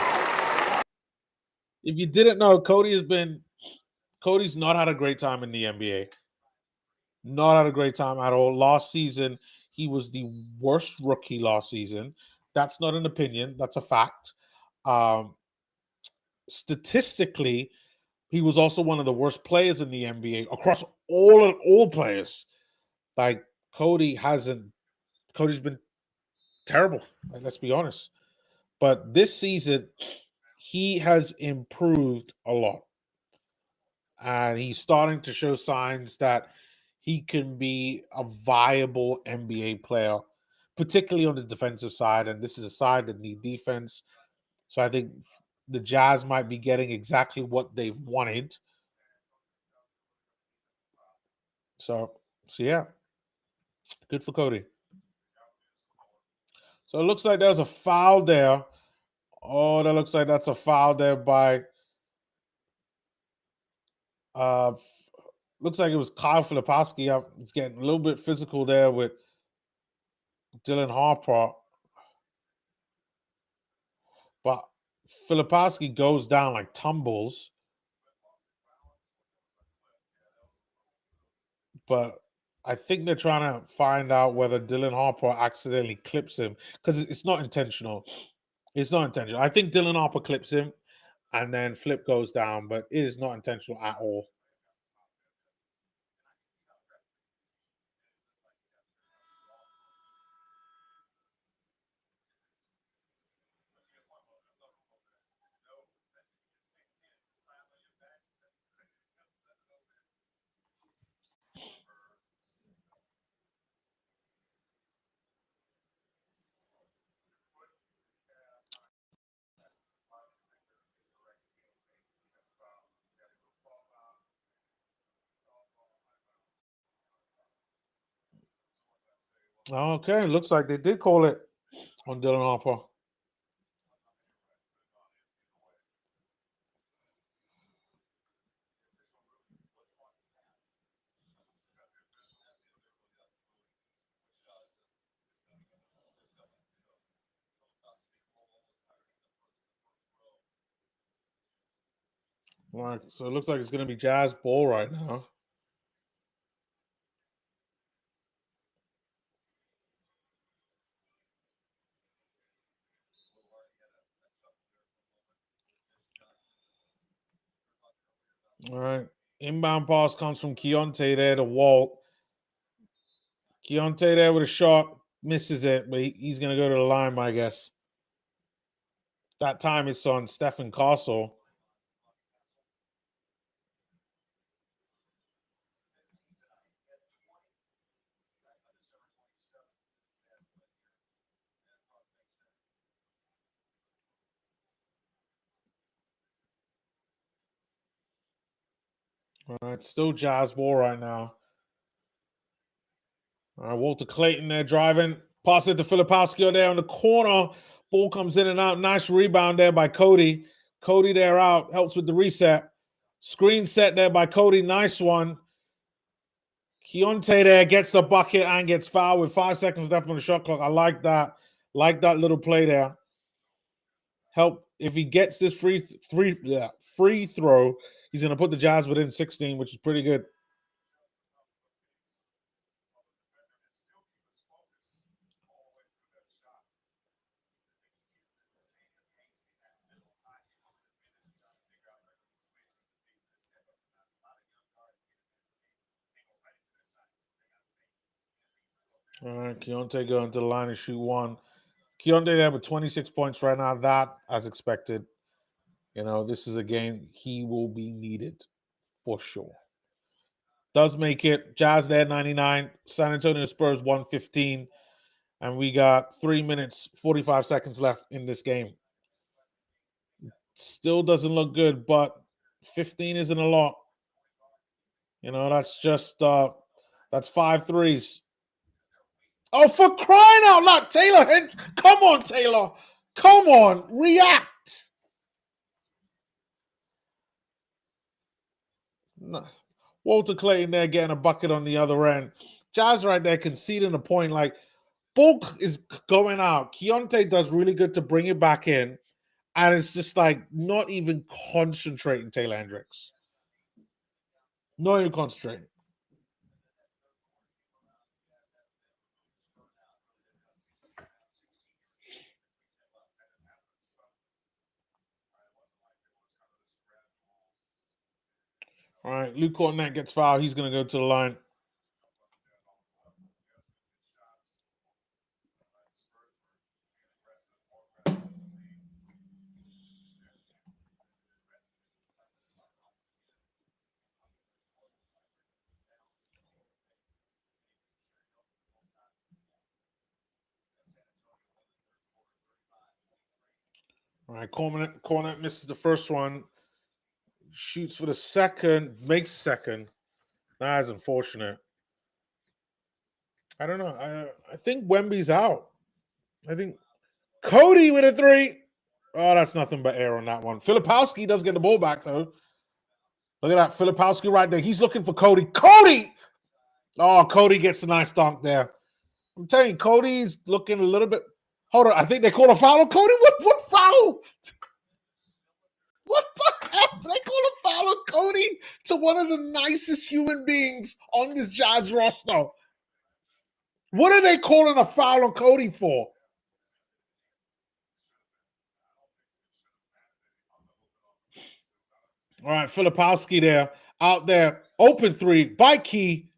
If you didn't know, Cody's not had a great time in the NBA. Not had a great time at all. Last season, he was the worst rookie last season. That's not an opinion, that's a fact. Um, Statistically, he was also one of the worst players in the NBA across all players. Like Cody's been terrible. Like, let's be honest. But this season, he has improved a lot. And he's starting to show signs that he can be a viable NBA player, particularly on the defensive side. And this is a side that need defense. So I think the Jazz might be getting exactly what they've wanted. So yeah, good for Cody. So it looks like there's a foul there. Oh, that looks like that's a foul there by uh looks like it was Kyle Filipowski. It's getting a little bit physical there with Dylan Harper. But Filipowski goes down, like tumbles. But I think they're trying to find out whether Dylan Harper accidentally clips him, because it's not intentional. It's not intentional. I think Dylan Harper clips him and then Flip goes down, but it is not intentional at all. Okay, looks like they did call it on Dylan Harper. All right, so it looks like it's going to be Jazz ball right now. All right, inbound pass comes from Keontae there to Walt. Keontae there with a shot, misses it, but he's going to go to the line, I guess. That time it's on Stephen Castle. All right, still Jazz ball right now. All right, Walter Clayton there driving. Pass it to Filipowski there on the corner. Ball comes in and out. Nice rebound there by Cody. Cody there out. Helps with the reset. Screen set there by Cody. Nice one. Keontae there gets the bucket and gets fouled with 5 seconds left on the shot clock. I like that. Like that little play there. Help if he gets this free throw, he's going to put the Jazz within 16, which is pretty good. All right, Keontae going to the line and shoot one. Keontae there with 26 points right now. That, as expected. You know, this is a game he will be needed for sure. Does make it. Jazz there 99. San Antonio Spurs 115. And we got 3 minutes, 45 seconds left in this game. Still doesn't look good, but 15 isn't a lot. You know, that's just that's 5 threes. Oh, for crying out loud, Taylor! Come on, Taylor! Come on, react! No. Walter Clayton there getting a bucket on the other end. Jazz right there conceding a point. Like, Bulk is going out. Keontae does really good to bring it back in. And it's just like not even concentrating, Taylor Hendricks. Not even concentrating. All right, Luke Cornett gets fouled. He's going to go to the line. All right, Cornett misses the first one. Shoots for the second, makes second. That is unfortunate. I don't know. I think Wemby's out. I think Cody with a three. Oh, that's nothing but air on that one. Filipowski does get the ball back, though. Look at that. Filipowski right there. He's looking for Cody. Cody! Oh, Cody gets a nice dunk there. I'm telling you, Cody's looking a little bit. Hold on, I think they call a foul on Cody. What foul? What the heck? They call a foul on Cody to one of the nicest human beings on this Jazz roster. What are they calling a foul on Cody for? All right, Filipowski there, out there, open three by Key.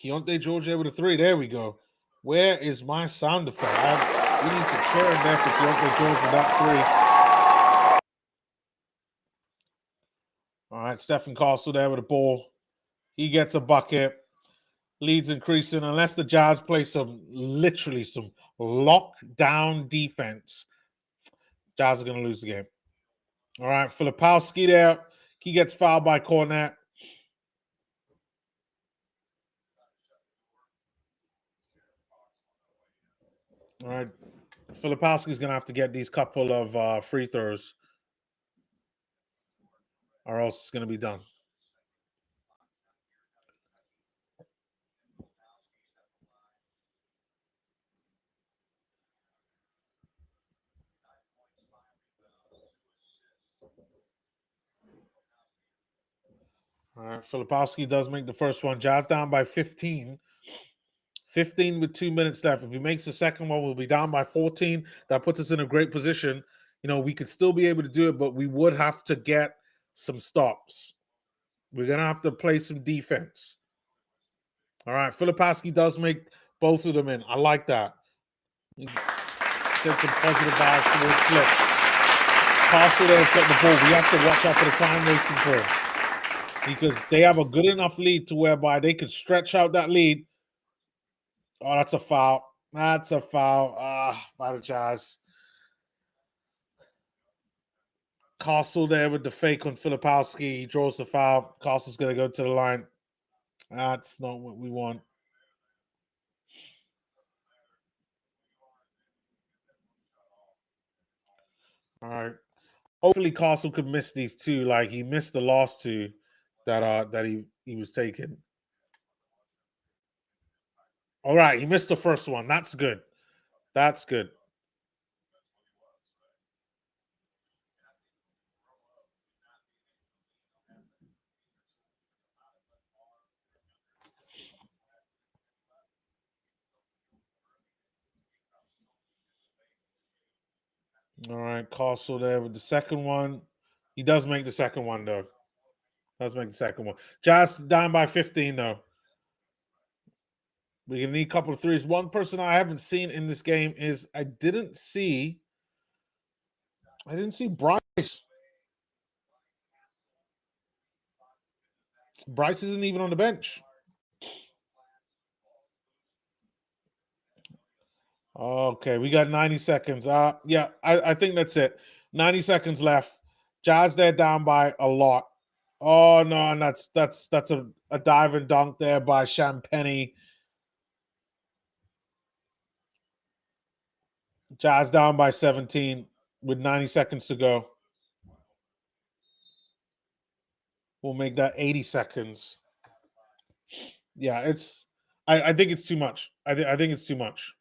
Keontae George there with a three. There we go. Where is my sound effect? We need some cheer in there for Keontae George with that three. All right, Stephen Castle there with a ball. He gets a bucket. Leads increasing. Unless the Jazz play literally some lockdown defense, Jazz are going to lose the game. All right, Filipowski there. He gets fouled by Cornette. All right, Filipowski's going to have to get these couple of free throws, or else it's going to be done. All right, Filipowski does make the first one. Jazz down by 15. 15 with 2 minutes left. If he makes the second one, we'll be down by 14. That puts us in a great position. You know, we could still be able to do it, but we would have to get some stops. We're going to have to play some defense. All right, Filipowski does make both of them in. I like that. Take some positive bias towards Flip. Castle there's got the ball. We have to watch out for the time wasting for him, because they have a good enough lead to whereby they could stretch out that lead. Oh, that's a foul. That's a foul. By the Jazz. Castle there with the fake on Filipowski. He draws the foul. Castle's going to go to the line. That's not what we want. All right. Hopefully Castle could miss these two. Like he missed the last two that he was taking. All right, he missed the first one. That's good. That's good. All right, Castle there with the second one. He does make the second one though. Does make the second one. Jazz down by 15 though. We're gonna need a couple of threes. One person I haven't seen in this game is I didn't see Bryce. Bryce isn't even on the bench. Okay, we got 90 seconds. Yeah, I think that's it. 90 seconds left. Jazz they're down by a lot. Oh no, and that's a dive and dunk there by Champagny. Jazz down by 17 with 90 seconds to go. We'll make that 80 seconds. Yeah, I think it's too much. I think it's too much.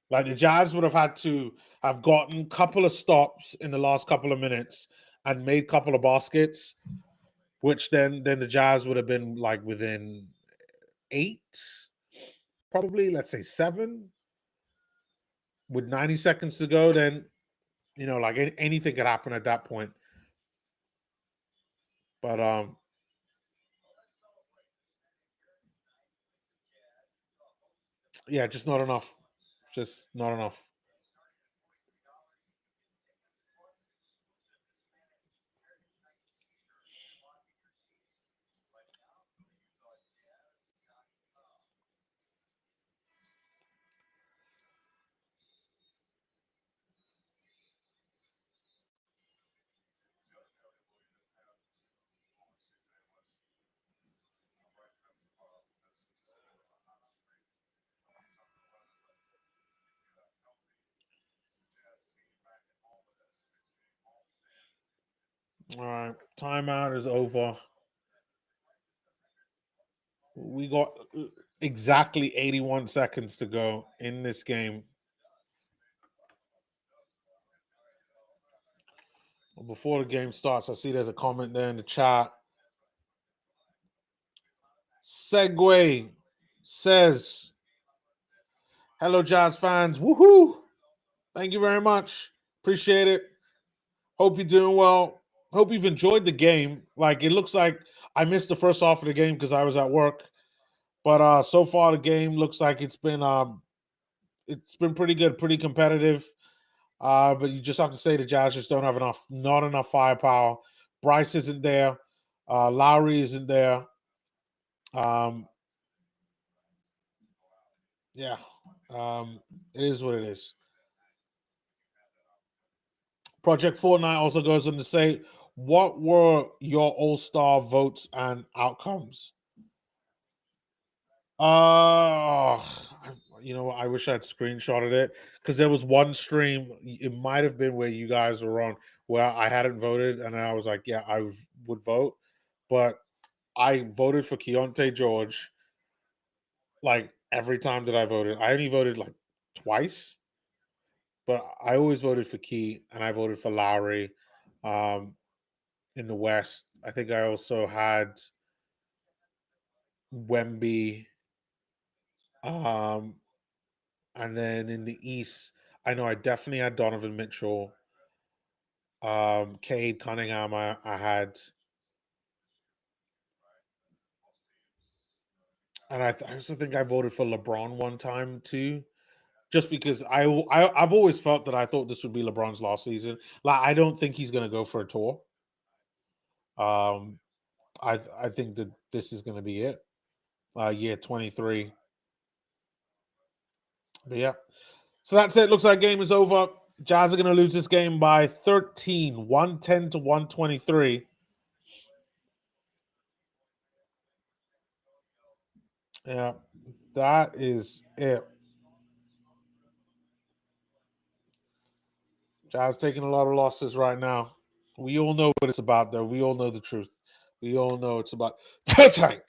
Like the Jazz would have had to have gotten a couple of stops in the last couple of minutes and made a couple of baskets, which then the Jazz would have been like within 8, probably, let's say 7, with 90 seconds to go. Then like anything could happen at that point. But yeah, just not enough. Just not enough. All right, timeout is over. We got Exactly 81 seconds to go in this game. Well, before the game starts, I see there's a comment there in the chat. Segway says, "Hello, Jazz fans. Woohoo! Thank you very much. Appreciate it. Hope you're doing well. Hope you've enjoyed the game. Like, it looks like I missed the first half of the game because I was at work. But so far the game looks like it's been pretty good, pretty competitive. But you just have to say the Jazz just don't have not enough firepower. Bryce isn't there. Lowry isn't there. Um, yeah, it is what it is. Project Fortnite also goes on to say, what were your All-Star votes and outcomes? Uh, I wish I had screenshotted it because there was one stream. It might have been where you guys were on, where I hadn't voted, and I was like, "Yeah, I would vote," but I voted for Keontae George. Like every time that I voted, I only voted like twice, but I always voted for Key, and I voted for Lowry. Um, in the West, I think I also had Wemby. Um, And then in the East, I know I definitely had Donovan Mitchell, Cade Cunningham. I had, and I also think I voted for LeBron one time too, just because I've always felt that I thought this would be LeBron's last season. Like I don't think he's gonna go for a tour. Um, I think that this is gonna be it. Year 23. But yeah, so that's it. Looks like game is over. Jazz are gonna lose this game by 13, 110 to 123. Yeah, that is it. Jazz taking a lot of losses right now. We all know what it's about, though. We all know the truth. We all know it's about Tank.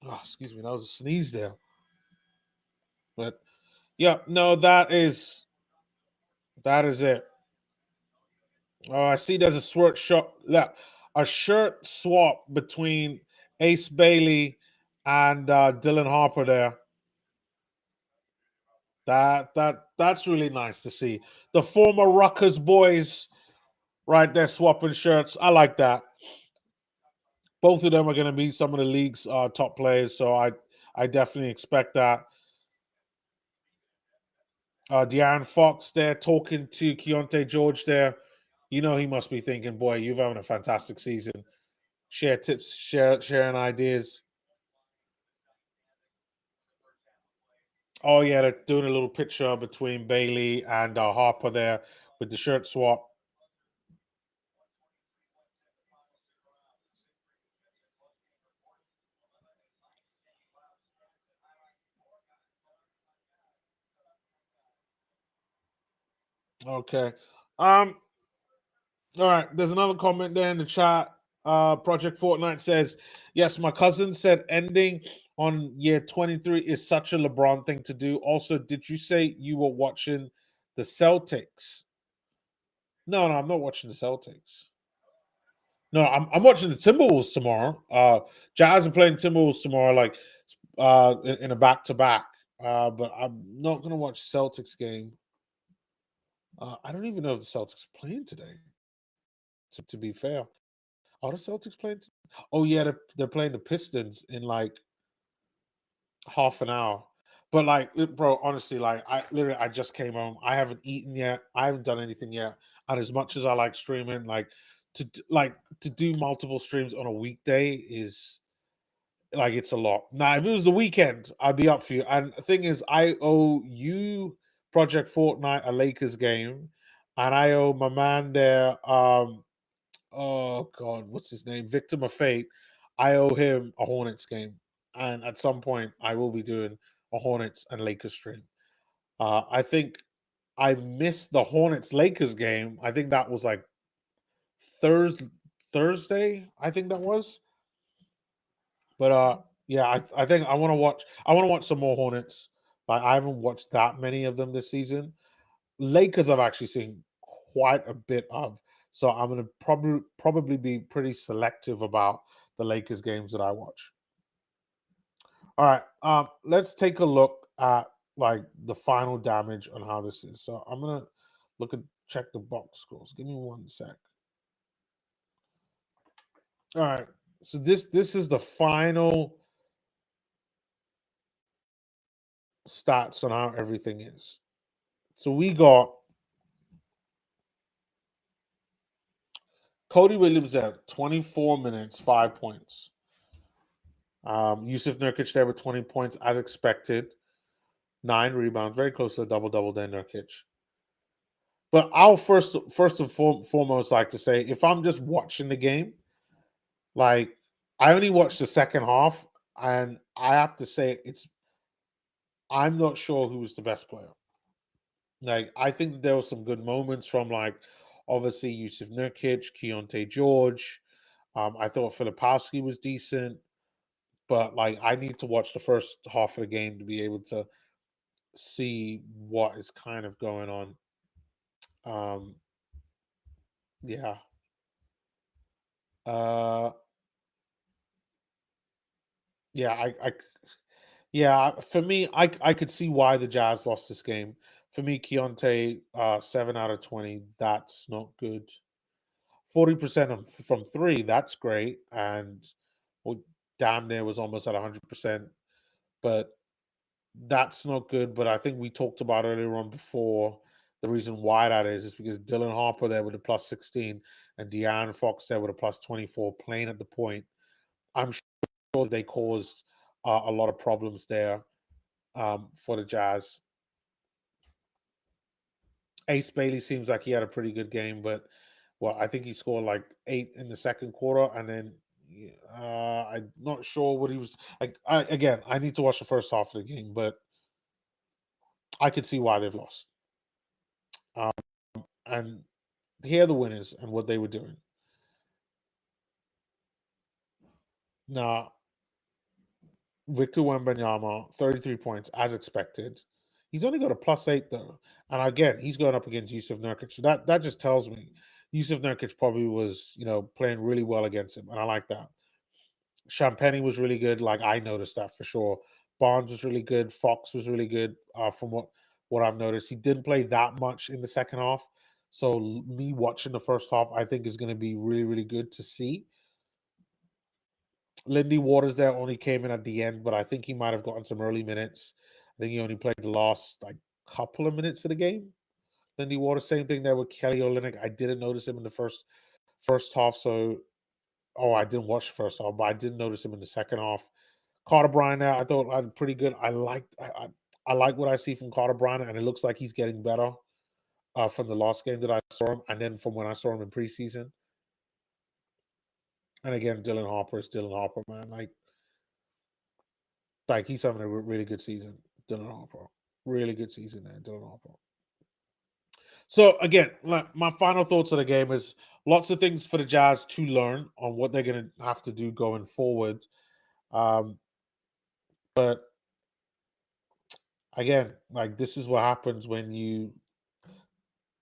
Oh, excuse me, that was a sneeze there. But yeah, no, that is it. Oh, I see. There's a a shirt swap between Ace Bailey and Dylan Harper there. That's really nice to see. The former Rutgers boys right there swapping shirts. I like that. Both of them are going to be some of the league's top players, so I definitely expect that. De'Aaron Fox there talking to Keontae George there. You know he must be thinking, boy, you've having a fantastic season. Share tips, sharing ideas. Oh yeah, they're doing a little picture between Bailey and Harper there with the shirt swap. Okay. Um, All right, there's another comment there in the chat. Project Fortnite says, yes, my cousin said ending on year 23 is such a LeBron thing to do. Also, did you say you were watching the Celtics? No, I'm not watching the Celtics. No, I'm watching the Timberwolves tomorrow. Jazz are playing Timberwolves tomorrow, like in a back to back. But I'm not gonna watch Celtics game. I don't even know if the Celtics are playing today. To be fair, are the Celtics playing? Oh yeah, they're playing the Pistons in like half an hour. But like, bro, honestly, like I just came home. I haven't eaten yet. I haven't done anything yet. And as much as I like streaming, like to do multiple streams on a weekday is like it's a lot. Now, if it was the weekend, I'd be up for you. And the thing is, I owe you Project Fortnite a Lakers game, and I owe my man there oh God, what's his name? Victim of Fate. I owe him a Hornets game, and at some point, I will be doing a Hornets and Lakers stream. I think I missed the Hornets Lakers game. I think that was like Thursday. I think that was, but Yeah, I think I want to watch some more Hornets. Like I haven't watched that many of them this season. Lakers I've actually seen quite a bit of. So I'm gonna probably be pretty selective about the Lakers games that I watch. All right. Let's take a look at like the final damage on how this is. So I'm gonna look at check the box scores. Give me one sec. All right. So this is the final stats on how everything is. So we got Cody Williams at 24 minutes, 5 points. Yusuf Nurkic there with 20 points as expected, 9 rebounds, very close to a double double there, Nurkic. But I'll first and foremost like to say, if I'm just watching the game, like I only watched the second half, and I have to say I'm not sure who was the best player. Like I think that there were some good moments from like obviously Yusuf Nurkic, Keontae George. I thought Filipowski was decent, but like I need to watch the first half of the game to be able to see what is kind of going on. Um, yeah. Uh, yeah, yeah, for me, I could see why the Jazz lost this game. For me, Keontae, 7 out of 20, that's not good. 40% from three, that's great. And well, damn near was almost at 100%. But that's not good. But I think we talked about earlier on before the reason why that is because Dylan Harper there with a plus 16 and De'Aaron Fox there with a plus 24 playing at the point. I'm sure they caused a lot of problems there for the Jazz. Ace Bailey seems like he had a pretty good game, but well, I think he scored like 8 in the second quarter, and then I'm not sure what he was like. Again, I need to watch the first half of the game, but I could see why they've lost. Um, and here are the winners and what they were doing. Now, Victor Wembanyama, 33 points as expected. He's only got a +8 though, and again, he's going up against Yusuf Nurkic. So that just tells me Yusuf Nurkic probably was playing really well against him, and I like that. Champagne was really good. Like I noticed that for sure. Barnes was really good. Fox was really good. From what I've noticed, he didn't play that much in the second half. So me watching the first half, I think is going to be really really good to see. Lindy Waters there only came in at the end, but I think he might have gotten some early minutes. I think he only played the last like couple of minutes of the game. Lindy Waters, same thing there with Kelly Olynyk. I didn't notice him in the first half, so I didn't watch the first half, but I didn't notice him in the second half. Carter Bryant there, I thought I pretty good. I like what I see from Carter Bryant, and it looks like he's getting better from the last game that I saw him, and then from when I saw him in preseason. And again, Dylan Harper is Dylan Harper, man. Like he's having a really good season, Dylan Harper. Really good season there, Dylan Harper. So again, like my final thoughts of the game is lots of things for the Jazz to learn on what they're going to have to do going forward. Um, but again, like this is what happens when you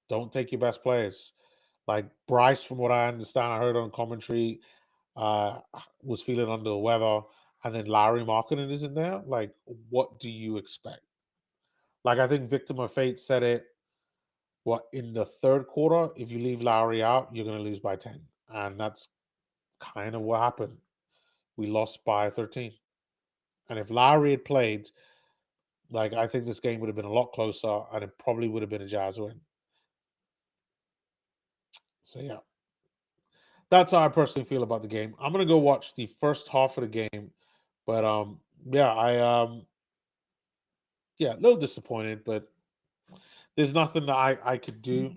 don't take your best players. Like Bryce, from what I understand, I heard on commentary, uh, was feeling under the weather, and then Larry Markkinen is in there. Like, what do you expect? Like, I think Victim of Fate said it. What in the third quarter? If you leave Lowry out, you're going to lose by 10, and that's kind of what happened. We lost by 13, and if Lowry had played, like I think this game would have been a lot closer, and it probably would have been a Jazz win. So yeah, that's how I personally feel about the game. I'm gonna go watch the first half of the game, but yeah, yeah, a little disappointed, but there's nothing that I could do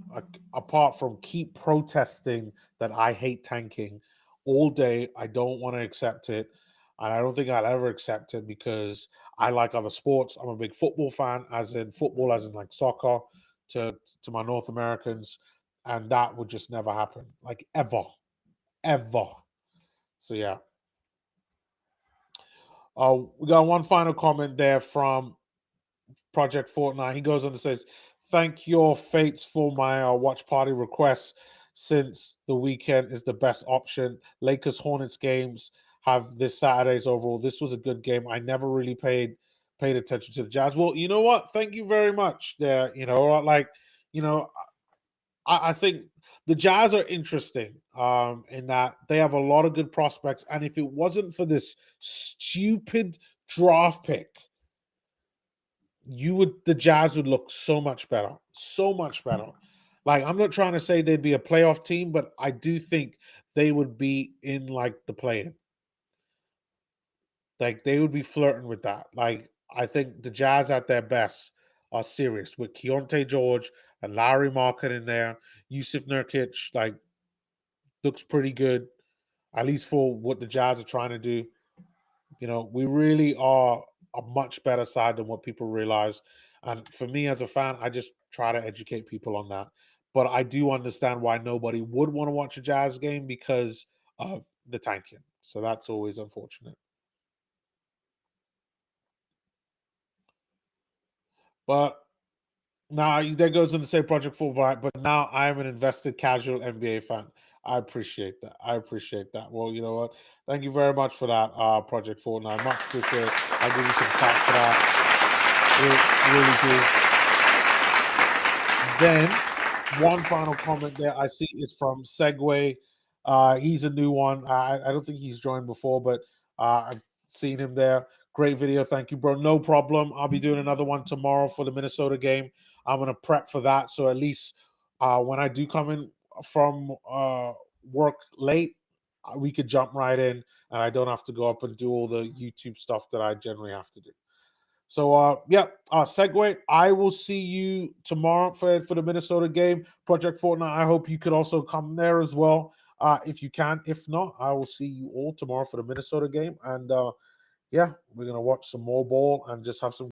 apart from keep protesting that I hate tanking all day. I don't want to accept it, and I don't think I'll ever accept it because I like other sports. I'm a big football fan, as in like soccer to to my North Americans, and that would just never happen, like ever, ever. So yeah. We got one final comment there from Project Fortnite. He goes on and says, "Thank your fates for my watch party requests. Since the weekend is the best option, Lakers Hornets games have this Saturday's overall. This was a good game. I never really paid attention to the Jazz. Well, you know what? Thank you very much. There, like you know, I think the Jazz are interesting in that they have a lot of good prospects, and if it wasn't for this stupid draft pick, the Jazz would look so much better, so much better. Like, I'm not trying to say they'd be a playoff team, but I do think they would be in like the play-in. Like, they would be flirting with that. Like, I think the Jazz at their best are serious with Keontae George and Larry Market in there. Yusuf Nurkic, like, looks pretty good, at least for what the Jazz are trying to do. We really are a much better side than what people realize. And for me as a fan, I just try to educate people on that. But I do understand why nobody would want to watch a Jazz game because of the tanking. So that's always unfortunate. But now there goes on to say Project Fulbright, but now I am an invested casual NBA fan. I appreciate that. I appreciate that. Well, you know what? Thank you very much for that, Project Fortnite. Much appreciated. I'll give you some claps for that. Really do. Then one final comment there I see is from Segway. He's a new one. I don't think he's joined before, but I've seen him there. Great video. Thank you, bro. No problem. I'll be doing another one tomorrow for the Minnesota game. I'm going to prep for that. So at least when I do come in from work late, we could jump right in and I don't have to go up and do all the YouTube stuff that I generally have to do. So segue. I will see you tomorrow for the Minnesota game. Project Fortnite. I hope you could also come there as well. If you can. If not, I will see you all tomorrow for the Minnesota game. And we're gonna watch some more ball and just have some